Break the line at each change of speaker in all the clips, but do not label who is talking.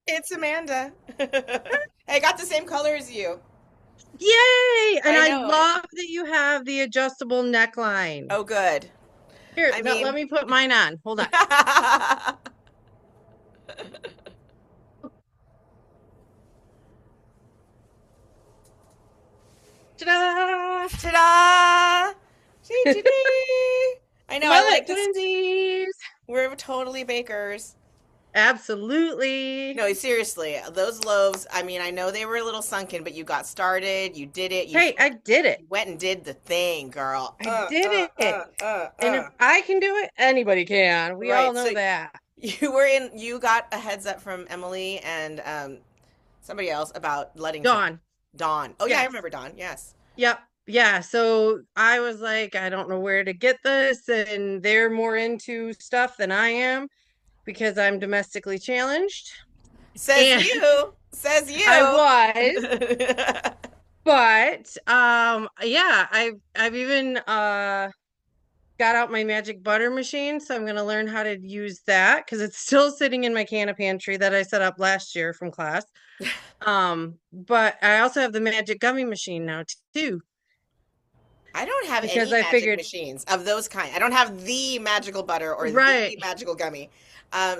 It's Amanda. I got the same color as you.
Yay! And
I
I
know.
love that you have the adjustable neckline.
Oh, good.
Here,
I
let
mean,
me put mine on. Hold on. Ta-da!
ta-da! Chee-chee-chee. I know. I
Love
like
it,
this.
twinsies.
We're totally bakers.
Absolutely.
No, seriously, those loaves, I mean, I know they were a little sunken, but you got started, you did it,
Hey, I did it.
you went and did the thing, girl.
I did it. And if I can do it, anybody can. We all
Right.
know
So
that.
you got a heads up from Emily and somebody else about letting time.
Dawn.
Dawn. Oh yeah, I
Yes.
remember Dawn. Yes.
Yep. Yeah. So I was like, I don't know where to get this. And they're more into stuff than I am because I'm domestically challenged.
Says
And
you. Says
I
you.
was, but yeah, I've even got out my magic butter machine, so I'm gonna learn how to use that because it's still sitting in my canna pantry that I set up last year from class. But I also have the magic gummy machine now too,
I don't have
because
any
I
magic
figured,
machines of those kind. I don't have the magical butter or
right.
the magical gummy.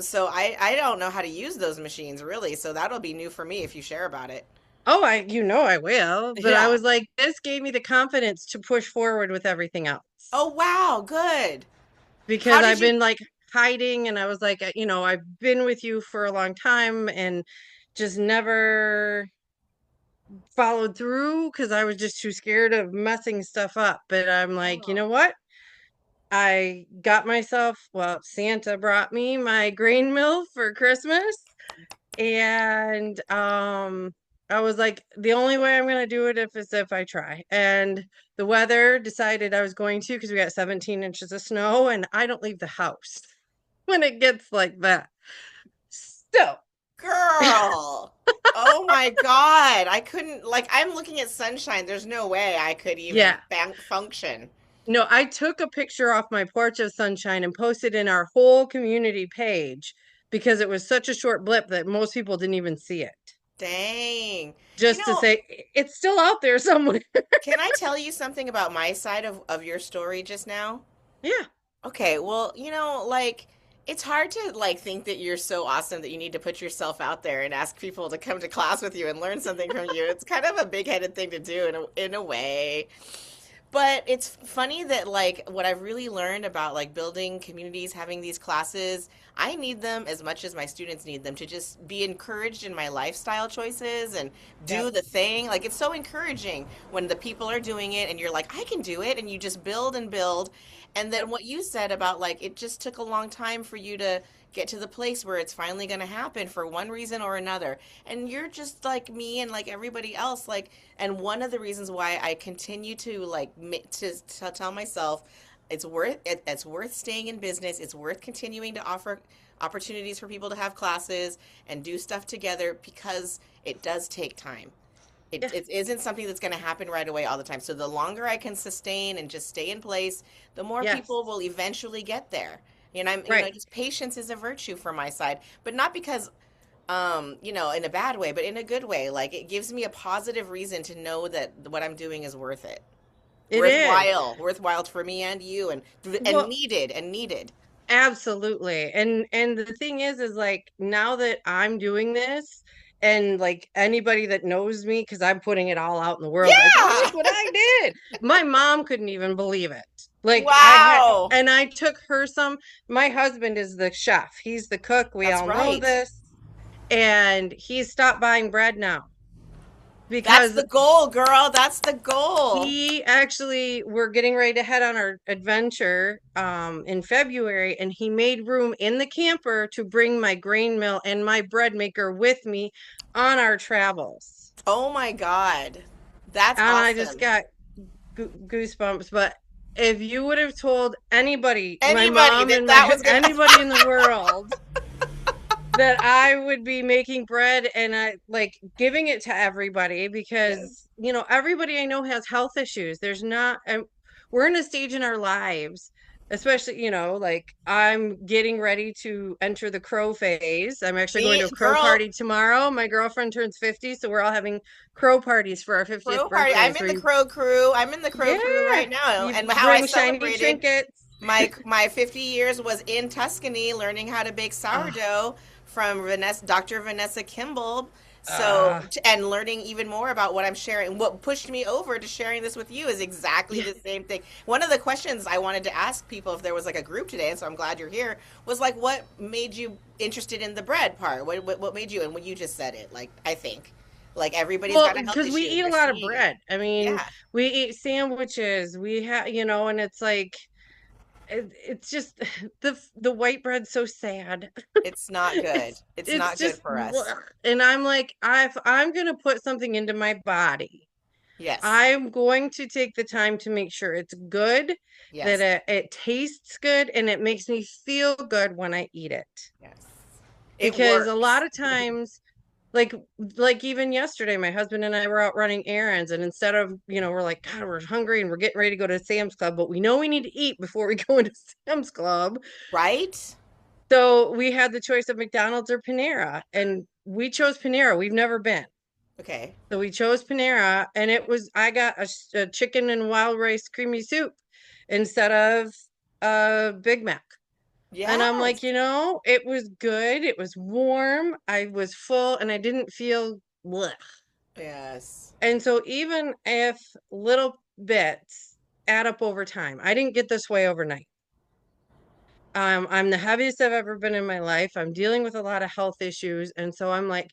So I don't know how to use those machines really. So that'll be new for me if you share about it.
Oh, I will. But I
Yeah.
was like, this gave me the confidence to push forward with everything else
Oh wow, good. How
because
did
I've
you
been like hiding, and I was like, I've been with you for a long time and just never followed through because I was just too scared of messing stuff up. But I'm like, you
Oh.
know what? I got myself, well, Santa brought me my grain mill for Christmas. And I was like, the only way I'm gonna do it if I try. And the weather decided I was going to because we got 17 inches of snow and I don't leave the house when it gets like that. So
Girl. Oh my God. I couldn't, like, I'm looking at sunshine. There's no way I could even
yeah.
function.
No, I took a picture off my porch of sunshine and posted in our whole community page because it was such a short blip that most people didn't even see it.
Dang. You
Just to
know,
say it's still out there somewhere.
can I tell you something about my side of your story just now?
Yeah.
Okay, well, like, it's hard to, like, think that you're so awesome that you need to put yourself out there and ask people to come to class with you and learn something from you. It's kind of a big-headed thing to do in a way. But it's funny that like what I've really learned about like building communities, having these classes, I need them as much as my students need them to just be encouraged in my lifestyle choices and do
Yep.
the thing. Like it's so encouraging when the people are doing it and you're like, I can do it, and you just build and build. And then
Yep.
what you said about like it just took a long time for you to get to the place where it's finally going to happen for one reason or another. And you're just like me and like everybody else, like, and one of the reasons why I continue to like to tell myself it's worth staying in business. It's worth continuing to offer opportunities for people to have classes and do stuff together because it does take time. It,
Yeah.
it isn't something that's going to happen right away all the time. So the longer I can sustain and just stay in place, the more
Yes.
people will eventually get there. And
Right.
just patience is a virtue for my side, but not because in a bad way, but in a good way. Like it gives me a positive reason to know that what I'm doing is worth it.
It is.
Worthwhile for me and you and
Well,
needed.
absolutely. And the thing is like now that I'm doing this and like anybody that knows me, because I'm putting it all out in the world, like, look
Yeah.
what I did. My mom couldn't even believe it. Like I had,
Wow.
and I took her some. My husband is the chef. He's the cook. We
That's
all know
right.
this. And he stopped buying bread now
That's
because
the goal, girl. That's the goal.
he actually, we're getting ready to head on our adventure in February, and he made room in the camper to bring my grain mill and my bread maker with me on our travels.
Oh my God. That's
And I just
awesome.
got goosebumps. But if you would have told anybody, my
Anybody
mom
that
and
that
my
was gonna
anybody in the world, that I would be making bread and I like giving it to everybody because
Yes.
everybody I know has health issues. There's not we're in a stage in our lives especially, like I'm getting ready to enter the crow phase. I'm actually going
Me,
to a crow
girl,
party tomorrow. My girlfriend turns 50, so we're all having crow parties for our 50th
crow party. I'm
birthdays
in
where
the
you,
crow crew. I'm in the crow crew
yeah,
right now.
you
And how I
bring shiny
celebrated
trinkets.
my 50 years was in Tuscany learning how to bake
Ah,
sourdough from Dr. Vanessa Kimball. So,
ah.
and learning even more about what I'm sharing, what pushed me over to sharing this with you is exactly
Yeah.
the same thing. One of the questions I wanted to ask people if there was like a group today, and so I'm glad you're here, was like, what made you interested in the bread part? What made you, and what you just said it, like, I think, like everybody's
Well,
got a health
because we
issue.
eat a
You're
lot of
seeing it.
bread. I mean,
Yeah.
we eat sandwiches. We have, and it's like it's just the white bread's so sad.
It's not good.
It's
It's
it's
not good
just
for us.
blech. And I'm like, if I'm gonna put something into my body,
Yes.
I'm going to take the time to make sure it's good, that
Yes.
it tastes good, and it makes me feel good when I eat it.
Yes. It
Because a lot
works.
of times, like like even yesterday, my husband and I were out running errands, and instead of, we're like, God, we're hungry and we're getting ready to go to Sam's Club, but we know we need to eat before we go into Sam's Club.
Right?
So we had the choice of McDonald's or Panera, and we chose Panera. We've never been.
Okay.
So we chose Panera, and I got a chicken and wild rice creamy soup instead of a Big Mac. And I'm like,
Yes.
it was good. It was warm. I was full and I didn't feel blech.
Yes.
And so even if little bits add up over time, I didn't get this way overnight. I'm the heaviest I've ever been in my life. I'm dealing with a lot of health issues. And so I'm like,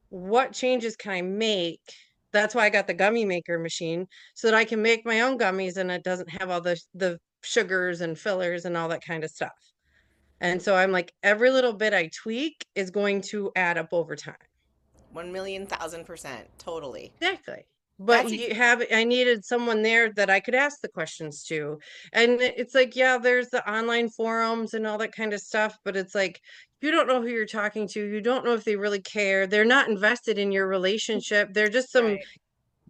what changes can I make? That's why I got the gummy maker machine so that I can make my own gummies and it doesn't have all the sugars and fillers and all that kind of stuff. And so I'm like, every little bit I tweak is going to add up over time.
1,000,000%. Totally.
Exactly. But
That's ex-
I needed someone there that I could ask the questions to. And it's like, yeah, there's the online forums and all that kind of stuff, but it's like, you don't know who you're talking to. You don't know if they really care. They're not invested in your relationship. They're just some
right.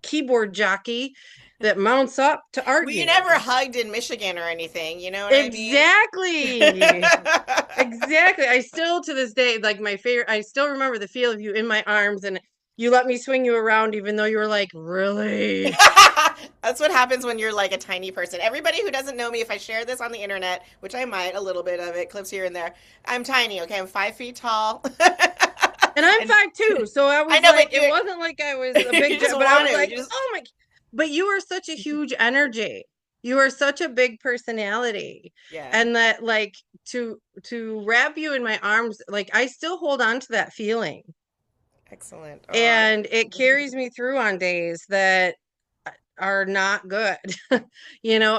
keyboard jockey that mounts up to
We
argue.
never hugged in Michigan or anything, you know what I mean?
Exactly. Exactly. I still to this day, like my favorite, I still remember the feel of you in my arms and you let me swing you around even though you were like, really?
That's what happens when you're like a tiny person. Everybody who doesn't know me, if I share this on the internet, which I might, a little bit of it, clips here and there, I'm tiny, okay? I'm 5 feet tall.
And I'm
And
5'2", so I
I
was
know,
like,
but
it wasn't like I was a
you
big,
just
but I
want
was
to.
like,
You just
oh my, but you are such a huge energy. You are such a big personality.
yeah.
And that like to wrap you in my arms, like I still hold on to that feeling.
Excellent. Oh,
And it carries me through on days that are not good.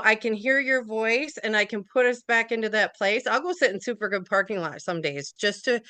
I can hear your voice and I can put us back into that place. I'll go sit in super good parking lot some days just to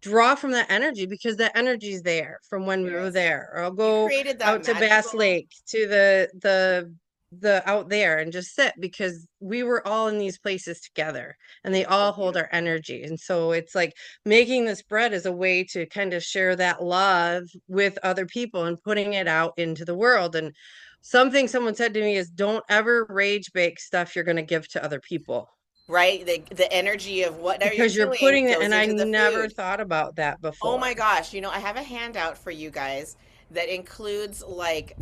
draw from that energy because that energy is there from when we were
yes.
there. Or I'll
You
go
created that
out to Bass
magical.
Lake to the out there and just sit because we were all in these places together and they
It's so
all hold our
beautiful.
energy. And so it's like making this bread is a way to kind of share that love with other people and putting it out into the world. And something someone said to me is don't ever rage bake stuff you're going to give to other people
Right? The energy of whatever you're
because you're
doing
putting it,
goes
and I
into the
never
food.
thought about that
Oh
before.
my gosh, I have a handout for you guys that includes like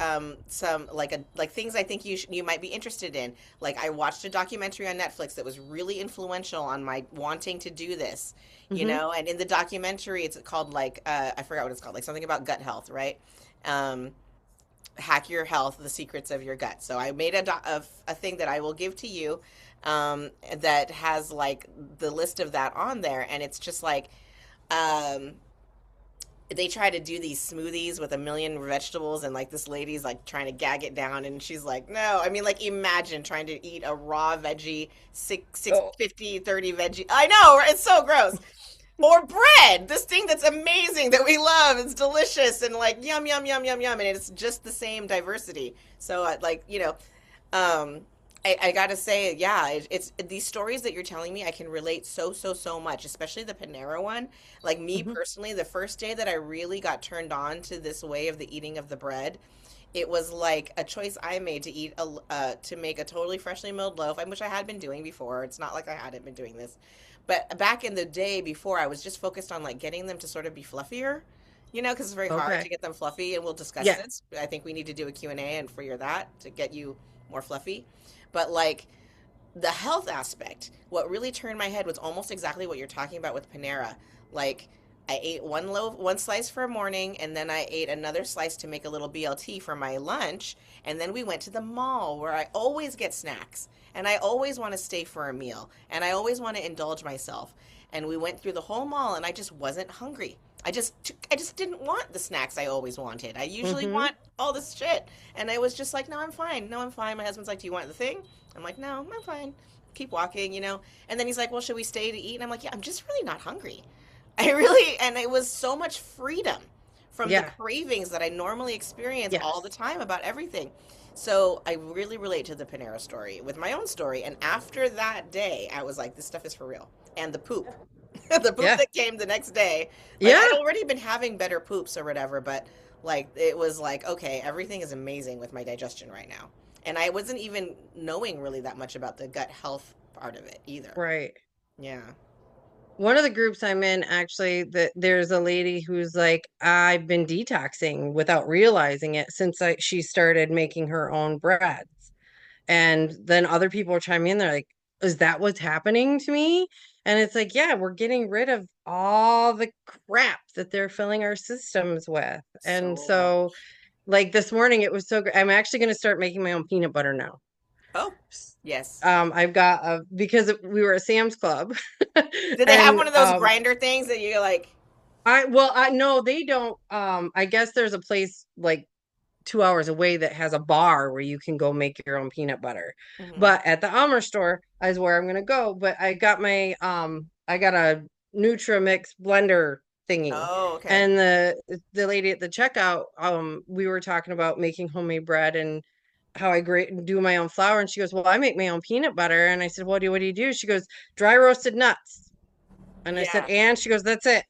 some like things I think you might be interested in. Like I watched a documentary on Netflix that was really influential on my wanting to do this,
Hmm.
and in the documentary it's called like I forgot what it's called, like something about gut health, right? Um Hack Your Health: The Secrets of Your Gut. So I made a thing that I will give to you that has like the list of that on there, and it's just like um, they try to do these smoothies with a million vegetables, and like this lady's like trying to gag it down, and she's like, no, I mean, like imagine trying to eat a raw veggie, six
Oh,
50 30 veggie. I know, right? It's so gross. Or bread, this thing that's amazing that we love. It's delicious and like yum yum yum yum yum, and it's just the same diversity. So like um, I gotta say, yeah, it's these stories that you're telling me, I can relate so much, especially the Panera one. Like me
Mhm.
personally, the first day that I really got turned on to this way of the eating of the bread, it was like a choice I made to eat to make a totally freshly milled loaf, which I had been doing before. It's not like I hadn't been doing this, but back in the day before, I was just focused on like getting them to sort of be fluffier, because it's very hard
Okay.
to get them fluffy, and we'll discuss
Yeah.
this. I think we need to do a Q&A and figure that to get you more fluffy. But like the health aspect, what really turned my head was almost exactly what you're talking about with Panera. Like I ate one slice for a morning, and then I ate another slice to make a little BLT for my lunch, and then we went to the mall where I always get snacks, and I always want to stay for a meal, and I always want to indulge myself. And we went through the whole mall, and I just wasn't hungry. I just didn't want the snacks I always wanted. I usually
Hmm.
want all this shit, and I was just like, no, I'm fine. No, I'm fine. My husband's like, do you want the thing? I'm like, no, I'm fine. Keep walking. And then he's like, well, should we stay to eat? And I'm like, yeah, I'm just really not hungry. And it was so much freedom from the
Yeah.
cravings that I normally experience all the
Yes.
time about everything. So I really relate to the Panera story with my own story. And after that day, I was like, this stuff is for real. And the poop, the poop
Yeah.
that came the next day, like I'd
Yeah.
already been having better poops or whatever, but like it was like, okay, everything is amazing with my digestion right now. And I wasn't even knowing really that much about the gut health part of it either.
Right.
Yeah.
One of the groups I'm in, actually, that there's a lady who's like, I've been detoxing without realizing it since she started making her own breads. And then other people are chiming in, they're like, is that what's happening to me? And it's like, yeah, we're getting rid of all the crap that they're filling our systems with. And
So
so,
much.
like this morning, it was so great. I'm actually going to start making my own peanut butter now.
Oh, yes.
I've got because we were at Sam's Club,
Did they have
and
one of those grinder things that you're like,
I know they don't. I guess there's a place like 2 hours away that has a bar where you can go make your own peanut butter.
hmm
But at the Almer store is where I'm gonna go. But I got a Nutrimix blender thingy.
oh, okay.
And the lady at the checkout, we were talking about making homemade bread and how I do my own flour. And she goes, well, I make my own peanut butter. And I said, what do you do? She goes, dry roasted nuts. And I said,
Yeah.
and she goes, that's it.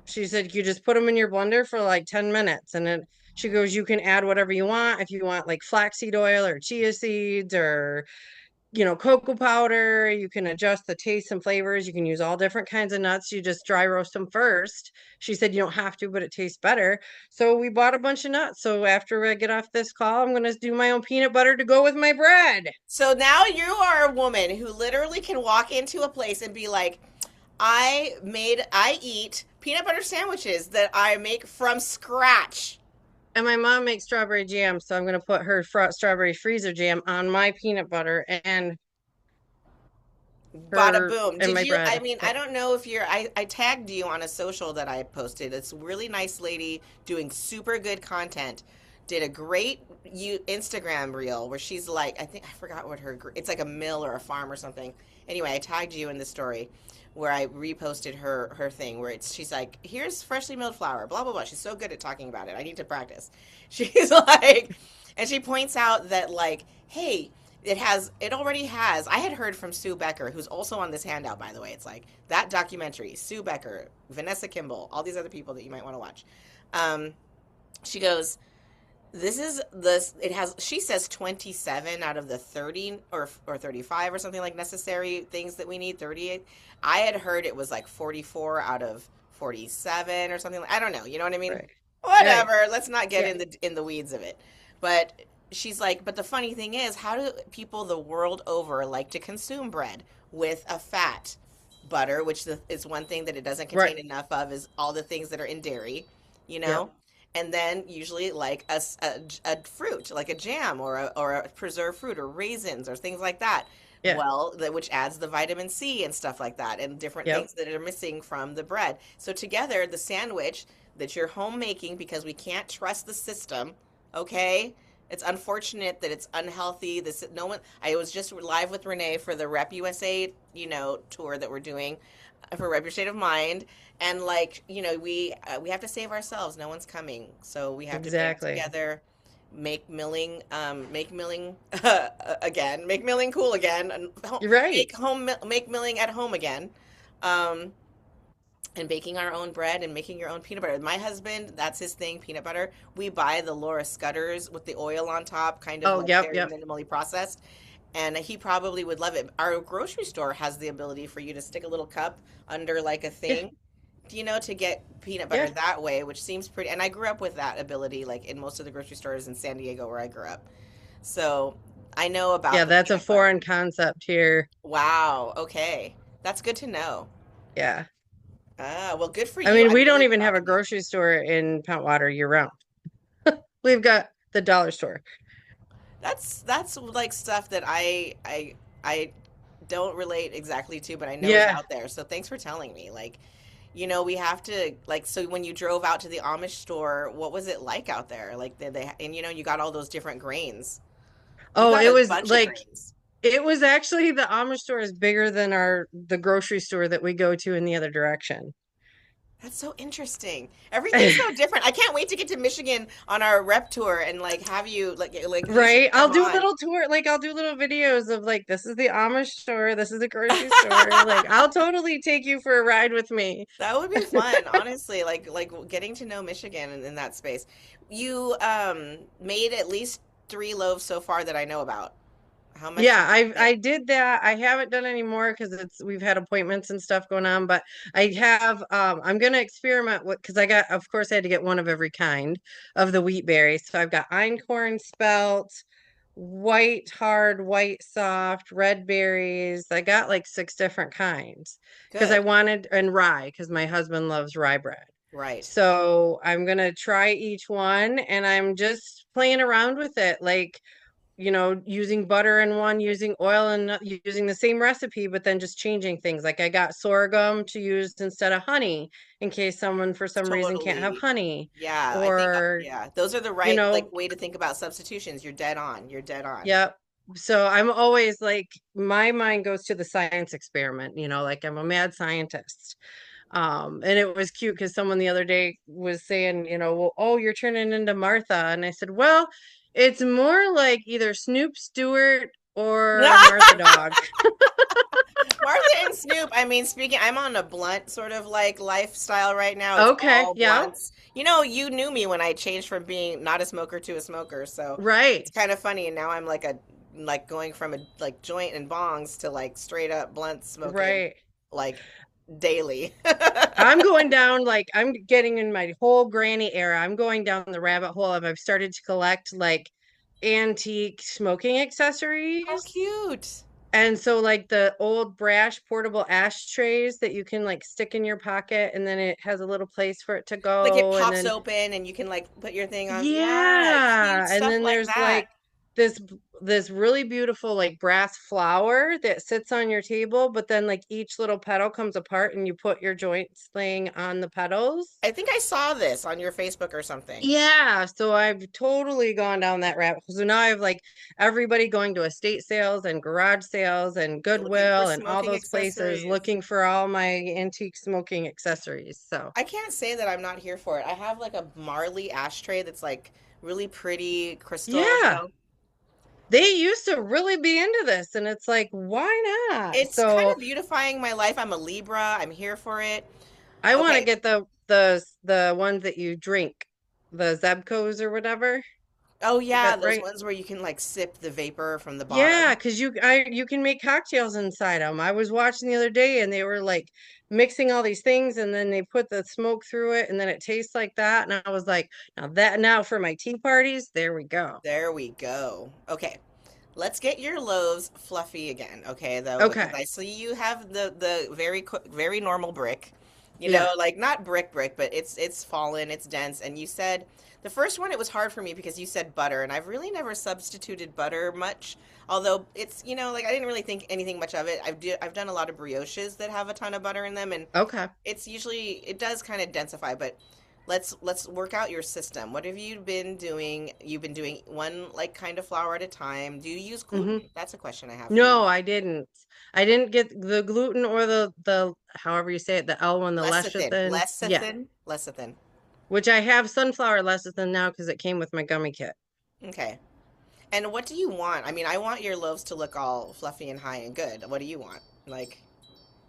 She said you just put them in your blender for like 10 minutes and then she goes, you can add whatever you want. If you want like flaxseed oil or chia seeds or, cocoa powder, you can adjust the taste and flavors. You can use all different kinds of nuts. You just dry roast them first. She said you don't have to, but it tastes better. So we bought a bunch of nuts. So after I get off this call, I'm going to do my own peanut butter to go with my bread.
So now you are a woman who literally can walk into a place and be like, I eat peanut butter sandwiches that I make from scratch.
And my mom makes strawberry jam. So I'm going to put her strawberry freezer jam on my peanut butter and
Bada
her
boom.
and
Did
my
you? I
bread.
mean, I
Yeah.
don't know if I tagged you on a social that I posted. It's a really nice lady doing super good content. Did a great Instagram reel where she's like, I think I forgot what it's like a mill or a farm or something. Anyway, I tagged you in the story where I reposted her thing where she's like, here's freshly milled flour, blah blah blah. She's so good at talking about it. I need to practice. She's like, and she points out that like, hey, it already has. I had heard from Sue Becker, who's also on this handout, by the way. It's like that documentary, Sue Becker, Vanessa Kimball, all these other people that you might want to watch. um, she goes, it has, she says 27 out of the 30 or 35 or something, like necessary things that we need, 38. I had heard it was like 44 out of 47 or something, I don't know, you know what I mean?
Right. Right.
Whatever, let's not get
Yeah.
in the weeds of it. But she's like, but the funny thing is, how do people the world over like to consume bread with a fat butter, which is one thing that it doesn't
Right.
contain enough of, is all the things that are in dairy, you
Yep.
know? And then usually like a fruit, like a jam or a preserved fruit or raisins or things like that.
Yeah.
Well, which adds the vitamin C and stuff like that, and different
Yep.
things that are missing from the bread. So together, the sandwich that you're home making, because we can't trust the system, okay? It's unfortunate that it's unhealthy. This no one. I was just live with Renee for the Rep USA, tour that we're doing for Rep Your State of Mind, and like we have to save ourselves. No one's coming, so we have to band
Exactly.
together make milling again, make milling cool again, and
You're right.
make milling at home again. Um, and baking our own bread and making your own peanut butter. My husband, that's his thing, peanut butter. We buy the Laura Scudders with the oil on top, kind of
Oh,
like
yep,
very
yep.
minimally processed. And he probably would love it. Our grocery store has the ability for you to stick a little cup under like a
Yeah,
thing, to get peanut butter
yeah.
that way, which seems pretty. And I grew up with that ability, like in most of the grocery stores in San Diego where I grew up. So I know
Yeah,
about the
that's a
peanut butter.
foreign concept here.
Wow. Okay. That's good to know.
Yeah.
Ah, well, good for
I
you.
mean,
I'm
we don't
really
even have
proud
a
of you.
grocery store in Poundwater year round. We've got the dollar store.
That's like stuff that I don't relate exactly to, but I know is
Yeah.
out there. So thanks for telling me. Like, we have to like. So when you drove out to the Amish store, what was it like out there? Like, did they and you got all those different grains. You
Oh,
got
it
a
was
bunch of
like
grains.
it was actually the Amish store is bigger than the grocery store that we go to in the other direction.
That's so interesting. Everything's so different. I can't wait to get to Michigan on our rep tour and like have you like you should
Right. I'll
come
do
on.
little tour, like I'll do little videos of like this is the Amish store, this is the grocery store. Like I'll totally take you for a ride with me.
That would be fun, honestly. Like getting to know Michigan in that space. You made at least 3 loaves so far that I know about. How much
Yeah,
did you
I
make?
did that. I haven't done any more because it's we've had appointments and stuff going on, but I have I'm gonna experiment with because I got of course I had to get one of every kind of the wheat berries. So I've got einkorn spelt, white hard, white soft, red berries. I got like 6 different kinds because I
Good.
wanted and rye because my husband loves rye bread.
Right.
So I'm gonna try each one and I'm just playing around with it. Like using butter in one, using oil and using the same recipe, but then just changing things. Like I got sorghum to use instead of honey in case someone for some reason can't have
Totally.
honey.
Yeah, I think
Or,
yeah, those are the
you
right like
know,
way to think about substitutions. You're dead on. You're dead on.
yeah. So I'm always like, my mind goes to the science experiment, like I'm a mad scientist. And it was cute because someone the other day was saying, well, oh, you're turning into Martha. And I said, well, it's more like either Snoop Stewart or Martha Dog.
Martha and Snoop, I mean, I'm on a blunt sort of like lifestyle right now. It's
Okay,
all
yeah,
blunts. You knew me when I changed from being not a smoker to a smoker, so
right,
it's kind of funny. And now I'm like going from a like joint and bongs to like straight up blunt smoking,
right.
like daily.
I'm going down like I'm getting in my whole granny era. I'm going down the rabbit hole of I've started to collect like antique smoking
Oh,
accessories.
cute.
And so like the old brash portable ashtrays that you can like stick in your pocket and then it has a little place for it to
Like it
go and
pops
then
open and you can like put your thing on. Yeah, cute
yeah, and
stuff
then
like
there's
that.
like this this really beautiful like brass flower that sits on your table, but then like each little petal comes apart and you put your joints laying on the petals.
I think I saw this on your Facebook or something.
Yeah, so I've totally gone down that rabbit hole. So now I have like everybody going to estate sales and garage sales and
Looking for
Goodwill and all
smoking
those places
accessories.
looking for all my antique smoking accessories. So,
I can't say that I'm not here for it. I have like a Marley ashtray that's like really pretty crystal,
yeah, they used to really be into this and it's like, why not?
It's kind
So,
of beautifying my life. I'm a Libra. I'm here for it.
I want to
Okay.
get the ones that you drink, the Zebcos or whatever.
Oh
Is
yeah,
that
those
right?
ones where you can like sip the vapor from the
Yeah,
bottom.
because you can make cocktails inside them. I was watching the other day and they were like mixing all these things and then they put the smoke through it and then it tastes like that. And I was like, now for my tea parties, there we go.
There we go. Okay. Let's get your loaves fluffy again, okay? Though, because
Okay.
I see you have the very normal brick,
Yeah.
like not brick, but it's fallen, it's dense. And you said the first one it was hard for me because you said butter, and I've really never substituted butter much. Although it's like I didn't really think anything much of it. I've done a lot of brioches that have a ton of butter in them, and
Okay.
it does kind of densify, but let's work out your system. What have you been doing? You've been doing one like kind of flour at a time. Do you use gluten?
Hmm.
That's a question I have for you.
No, I didn't. I didn't get the gluten or the however you say it, the L one, the
Lecithin,
lecithin. Yeah.
lecithin, lecithin.
Which I have sunflower lecithin now because it came with my gummy kit.
Okay. And what do you want? I mean, I want your loaves to look all fluffy and high and good. What do you want? Like,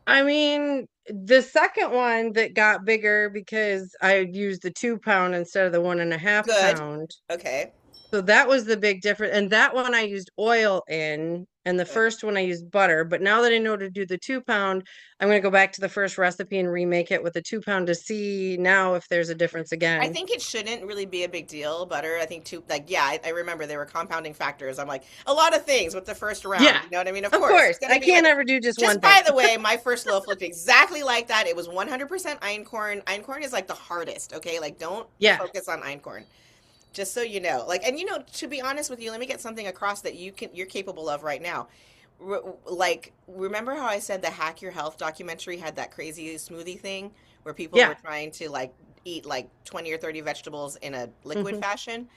I mean, the second one that got bigger because I used the 2 pound instead of the 1.5
good.
pound.
Okay.
So that was the big difference. And that one I used oil in, and the
Good.
first one I used butter. But now that I know to do the 2 pound, I'm going to go back to the first recipe and remake it with the 2 pound to see now if there's a difference
I
again.
think it shouldn't really be a big deal, butter. I think too, like, yeah, I remember there were compounding factors. I'm like, a lot of things with the first round.
Yeah,
You know what I mean? Of
of
course,
course.
it's gonna
I
be like,
can't ever do just one
just
thing.
by the way, my first loaf looked exactly like that. It was 100% einkorn. Einkorn is like the hardest, okay? Like, don't
Yeah.
focus on einkorn. Just so you know. Like, and to be honest with you, let me get something across that you're capable of right now. Like, remember how I said the Hack Your Health documentary had that crazy smoothie thing where people were
Yeah.
trying to like eat like 20 or 30 vegetables in a liquid
Hmm.
fashion?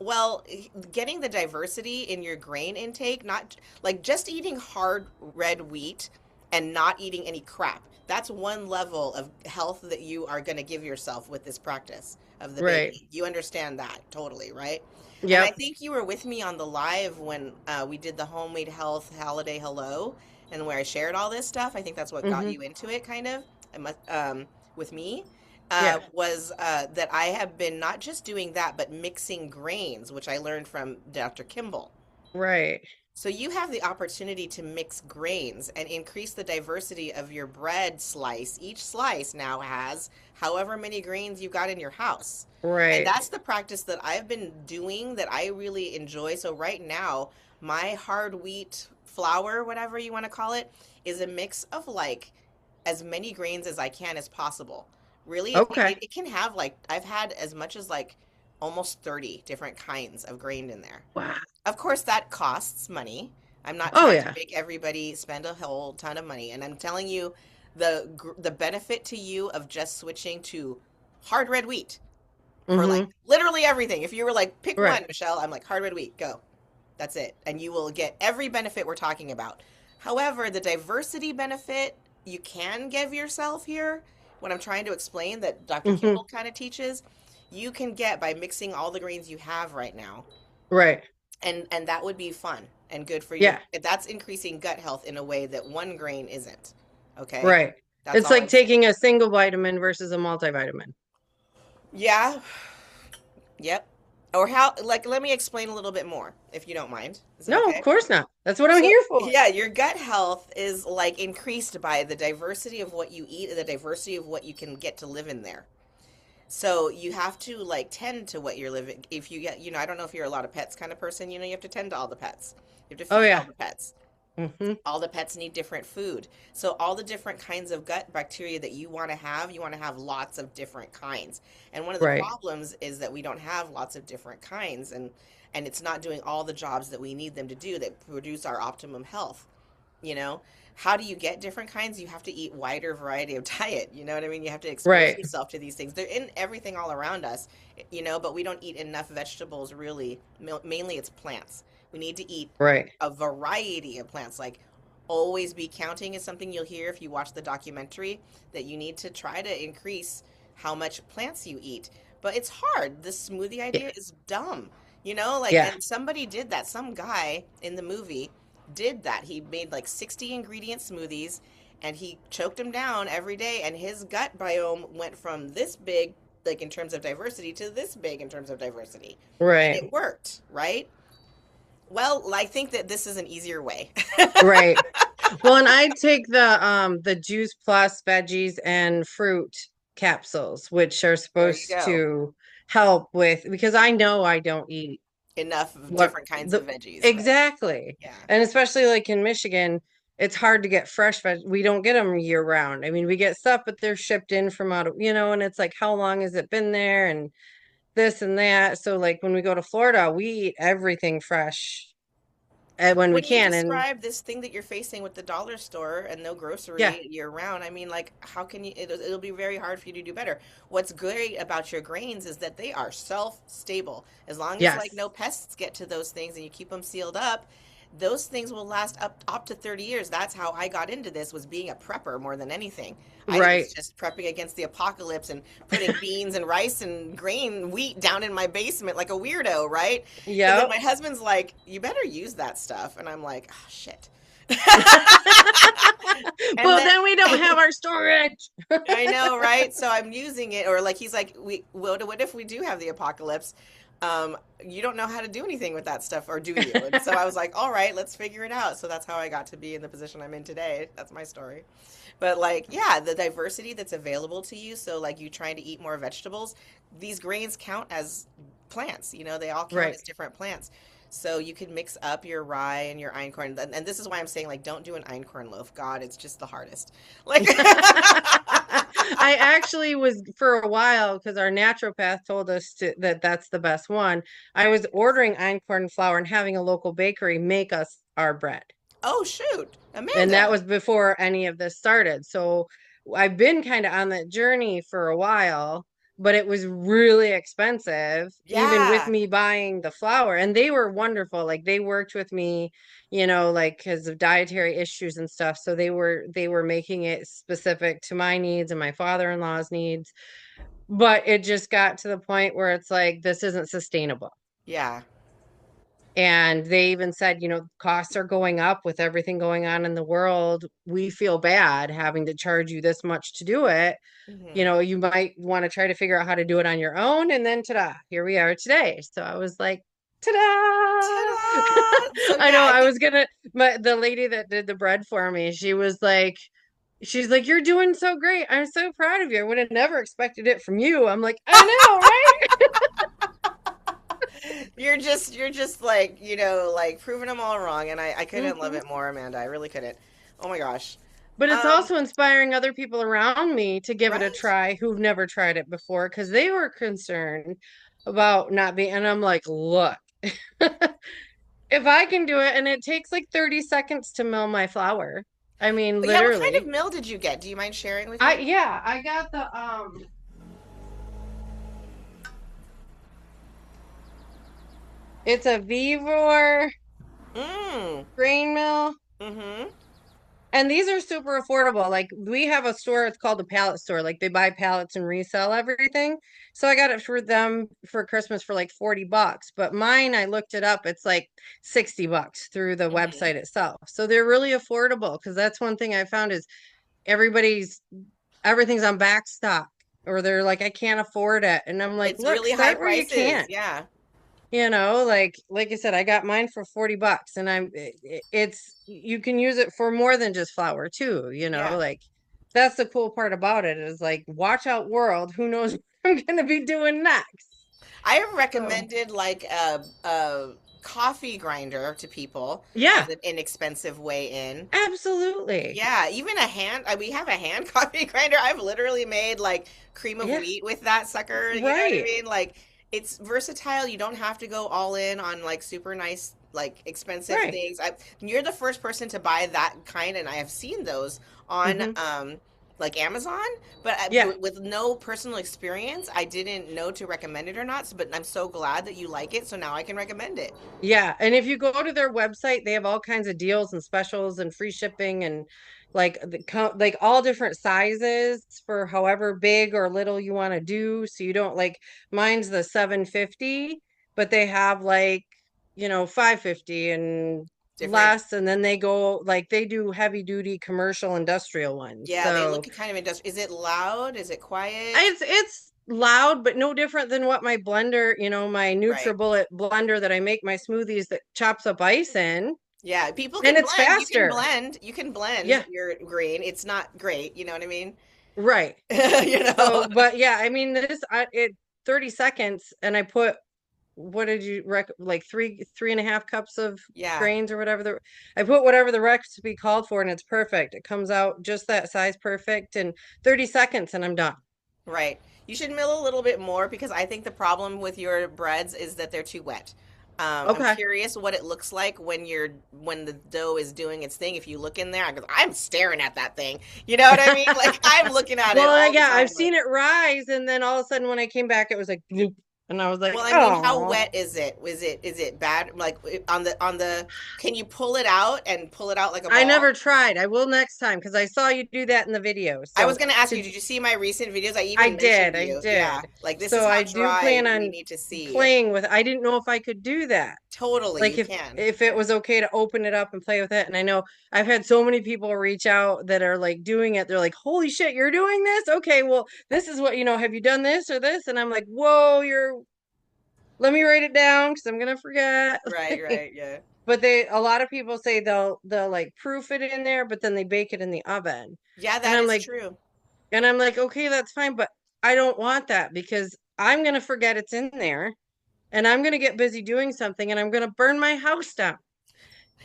Well, getting the diversity in your grain intake, not like just eating hard red wheat and not eating any crap. That's one level of health that you are going to give yourself with this practice of the
Right.
baby. You understand that totally, right? And I
Yep.
think you were with me on the live when we did the homemade health holiday hello, and where I shared all this stuff. I think that's what got
Hmm.
you into it, kind of, with me.
Yeah.
Was that I have been not just doing that, but mixing grains, which I learned from Dr. Kimball.
Right.
So you have the opportunity to mix grains and increase the diversity of your bread slice. Each slice now has however many grains you've got in your house. And
Right.
that's the practice that I've been doing that I really enjoy. So right now, my hard wheat flour, whatever you want to call it, is a mix of like as many grains as I can as possible. Really,
Okay.
it can have like, I've had as much as like almost 30 different kinds of grain in there.
Wow.
Of course, that costs money. I'm not
Oh
trying to
yeah.
make everybody spend a whole ton of money, and I'm telling you, the benefit to you of just switching to hard red wheat for like
Hmm.
literally everything. If you were like, pick
Right.
one, Michelle, I'm like hard red wheat, go. That's it, and you will get every benefit we're talking about. However, the diversity benefit you can give yourself here, what I'm trying to explain that Dr.
Hmm.
Kimball kind of teaches, you can get by mixing all the grains you have right now,
Right.
and that would be fun and good for your
Yeah.
that's increasing gut health in a way that one grain isn't. Okay,
Right.
that's
It's
all
like
I'm saying.
taking a single vitamin versus a multivitamin.
Yeah. Yep. Or how, like, let me explain a little bit more if you don't mind. Is it
No, of
okay?
course not. That's what I'm
So
here for.
yeah, your gut health is like increased by the diversity of what you eat and the diversity of what you can get to live in there. So you have to like tend to what you're living. If you get, I don't know if you're a lot of pets kind of person, you have to tend to all the pets. You have to
Oh
feed all
yeah.
the pets.
Hmm.
All the pets need different food. So all the different kinds of gut bacteria that you want to have lots of different kinds. And one of the
Right.
problems is that we don't have lots of different kinds, and it's not doing all the jobs that we need them to do that produce our optimum health, you know? How do you get different kinds? You have to eat wider variety of diet. You know what I mean? You have to expose
Right.
yourself to these things. They're in everything all around us, but we don't eat enough vegetables really. Mainly it's plants. We need to eat
Right.
a variety of plants. Like, always be counting is something you'll hear if you watch the documentary, that you need to try to increase how much plants you eat. But it's hard. This smoothie
Yeah.
idea is dumb. Like,
Yeah.
and somebody did that. Some guy in the movie did that. He made like 60 ingredient smoothies and he choked them down every day, and his gut biome went from this big, like in terms of diversity, to this big in terms of diversity. And it
Right.
worked, right? Well, I think that this is an easier way.
Right. Well, and I take the Juice Plus veggies and fruit capsules, which are
There you
supposed
go.
to help with because I know I don't eat
Enough of
what
different kinds
the
of veggies, right?
exactly.
Yeah.
And especially like in Michigan, it's hard to get fresh veg. We don't get them year round. I mean, we get stuff, but they're shipped in from out of, and it's like, how long has it been there? And this and that. So like when we go to Florida, we eat everything fresh when we
When you
can. And
describe this thing that you're facing with the dollar store and no
yeah,
grocery year round, I mean, like, how can you? It'll be very hard for you to do better. What's great about your grains is that they are self-stable. As long as like
yes.
no pests get to those things and you keep them sealed up, those things will last up to 30 years. That's how I got into this, was being a prepper more than anything. I
Right.
was just prepping against the apocalypse and putting beans and rice and grain wheat down in my basement like a weirdo, right? And then
Yep.
my husband's like, you better use that stuff. And I'm like, oh shit. And
But
then
then we don't have our storage.
I know, right? So I'm using it, or like he's like, what if we do have the apocalypse? You don't know how to do anything with that stuff, or do you? And so I was like, all right, let's figure it out. So that's how I got to be in the position I'm in today. That's my story. But like, yeah, the diversity that's available to you. So like, you trying to eat more vegetables, these grains count as plants. You know, they all count
Right.
as different plants. So you can mix up your rye and your einkorn, and this is why I'm saying like, don't do an einkorn loaf. God, it's just the hardest. Like,
I actually was for a while because our naturopath told us that that's the best one. I was ordering einkorn flour and having a local bakery make us our bread.
oh shoot,
And that
Amanda.
was before any of this started. So I've been kind of on that journey for a while, but it was really expensive, even with
Yeah,
me buying the flour. And they were wonderful. Like they worked with me, like because of dietary issues and stuff. So they were making it specific to my needs and my father-in-law's needs. But it just got to the point where it's like, this isn't sustainable.
yeah.
And they even said, costs are going up with everything going on in the world. We feel bad having to charge you this much to do it.
Hmm.
You might want to try to figure out how to do it on your own. And then ta-da, here we are today. So I was like, ta-da.
Ta-da! So
I
yeah,
know
I
I
think
was gonna, but the lady that did the bread for me, she's like, you're doing so great. I'm so proud of you. I would have never expected it from you. I'm like, I know, right?
you're just like, like proving them all wrong, and I couldn't love
Mhm.
it more, Amanda. I really couldn't. Oh my gosh.
But it's
Um,
also inspiring other people around me to give it a
right?
try who've never tried it before because they were concerned about not being. And I'm like, look, if I can do it, and it takes like 30 seconds to mill my flour. I mean,
Yeah, what kind of
literally.
mill did you get? Do you mind sharing with me?
Yeah, I got it's a Vivor
Mm.
grain mill.
Mm-hmm.
And these are super affordable. Like we have a store, it's called a pallet store. Like they buy pallets and resell everything. So I got it for them for Christmas for like $40. But mine, I looked it up, it's like $60 through the
Mm-hmm.
website itself. So they're really affordable because that's one thing I found is everybody's everything's on back stock or they're like, I can't afford it. And I'm like,
It's
look,
really high
start where you
prices.
can.
Yeah.
Like I said, I got mine for $40 and it's you can use it for more than just flour too,
Yeah.
like that's the cool part about it is like watch out world, who knows what I'm gonna be doing next.
I have
So
recommended like a coffee grinder to people
yeah,
as an inexpensive way in.
absolutely.
Yeah, even we have a hand coffee grinder. I've literally made like cream of
Yeah,
wheat with that sucker. You know what I
right,
mean? Like it's versatile. You don't have to go all in on like super nice, like expensive
right.
things. You're the first person to buy that kind, and I have seen those on
Hmm.
like Amazon, but
Yeah.
with no personal experience, I didn't know to recommend it or not. So, but I'm so glad that you like it, so now I can recommend it.
Yeah, and if you go to their website, they have all kinds of deals and specials and free shipping and like all different sizes for however big or little you want to do. So you don't like mine's the 750, but they have like, 550 and
Different.
less, and then they go like they do heavy duty commercial industrial ones.
Yeah, they
So
look kind of industrial. Is it loud? Is it quiet?
it's loud, but no different than what my blender, my
Right.
NutriBullet blender that I make my smoothies that chops up ice in,
Yeah, people
and
can
it's
blend. You can
faster.
blend. You can blend
Yeah,
your grain. It's not great, you know what I mean?
right.
You know.
So, but yeah, I mean, it 30 seconds, and I put what did you like three and a half cups of
Yeah,
grains or whatever I put whatever the recipe called for, and it's perfect. It comes out just that size, perfect, in 30 seconds, and I'm done.
right. You should mill a little bit more because I think the problem with your breads is that they're too wet. I'm
Okay.
curious what it looks like when the dough is doing its thing. If you look in there, I'm staring at that thing. You know what I mean? Like I'm looking at it
Well,
all the
yeah, I've
time.
seen
Like,
it rise, and then all of a sudden, when I came back, it was like, bloop. And I was like,
Well, I mean, how
oh,
wet is it? Is it bad? Like on the can you pull it out and pull it out like a
I
ball?
never tried. I will next time because I saw you do that in the video.
I
So
was gonna ask you,
to
did you see my recent videos? I
I
even mentioned
did,
to
I
you. Yeah,
did.
like this is
So
how
I do
dry
plan
we
on
need to see.
playing with. I didn't know if I could do that.
Totally,
Like
you can.
if it
Yeah.
was okay to open it up and play with it. And I know I've had so many people reach out that are like doing it. They're like, "Holy shit, you're doing this? Okay, well, this is what, have you done this or this?" And I'm like, "Whoa, let me write it down because I'm gonna forget."
Right, right, yeah.
But a lot of people say they'll like proof it in there, but then they bake it in the oven.
Yeah,
And
that
I'm
is
like,
true.
okay, that's fine, but I don't want that because I'm gonna forget it's in there and I'm gonna get busy doing something and I'm gonna burn my house down.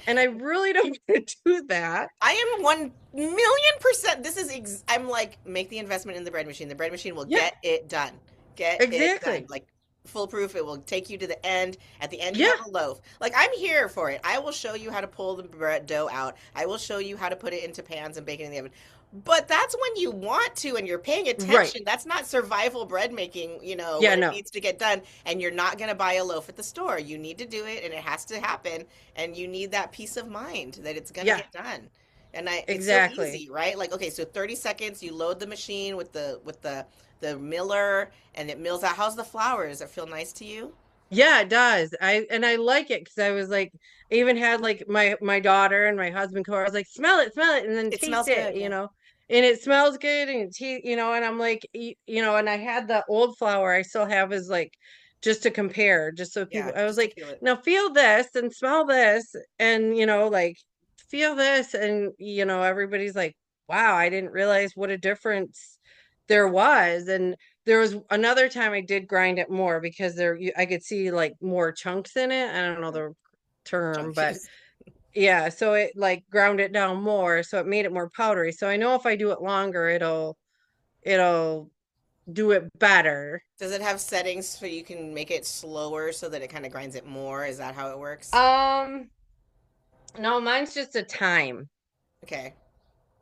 And I really don't want to do that.
I am 1,000,000%. I'm like, make the investment in the bread machine. The bread machine will
Yeah,
get it done. Get it done.
exactly.
Like foolproof. It will take you to the end. At the end, you
Yeah,
have a loaf. Like I'm here for it. I will show you how to pull the bread dough out. I will show you how to put it into pans and bake it in the oven. But that's when you want to and you're paying
right.
attention. That's not survival bread making,
Yeah,
when it
no.
needs to get done. And you're not going to buy a loaf at the store. You need to do it and it has to happen. And you need that peace of mind that it's going to
Yeah,
get done. And it's so
exactly.
easy, right? Like, okay, so 30 seconds, you load the machine with the miller and it mills out. How's the flour? Does it feel nice to you?
Yeah, it does. I like it because I was like, I even had like my daughter and my husband come over. I was like, smell it, and then
It
taste
smells
it,
good, yeah.
and it smells good, and and I'm like, and I had the old flour I still have is like just to compare, just so people.
Yeah,
I was
just to
like,
feel it.
now feel this and smell this, and like feel this, and everybody's like, wow, I didn't realize what a difference there was, and there was another time I did grind it more because I could see like more chunks in it. I don't know the term, but
Junkies.
yeah, so it like ground it down more, so it made it more powdery. So I know if I do it longer, it'll do it better.
Does it have settings so you can make it slower so that it kind of grinds it more? Is that how it works?
Um, no, mine's just a time.
Okay.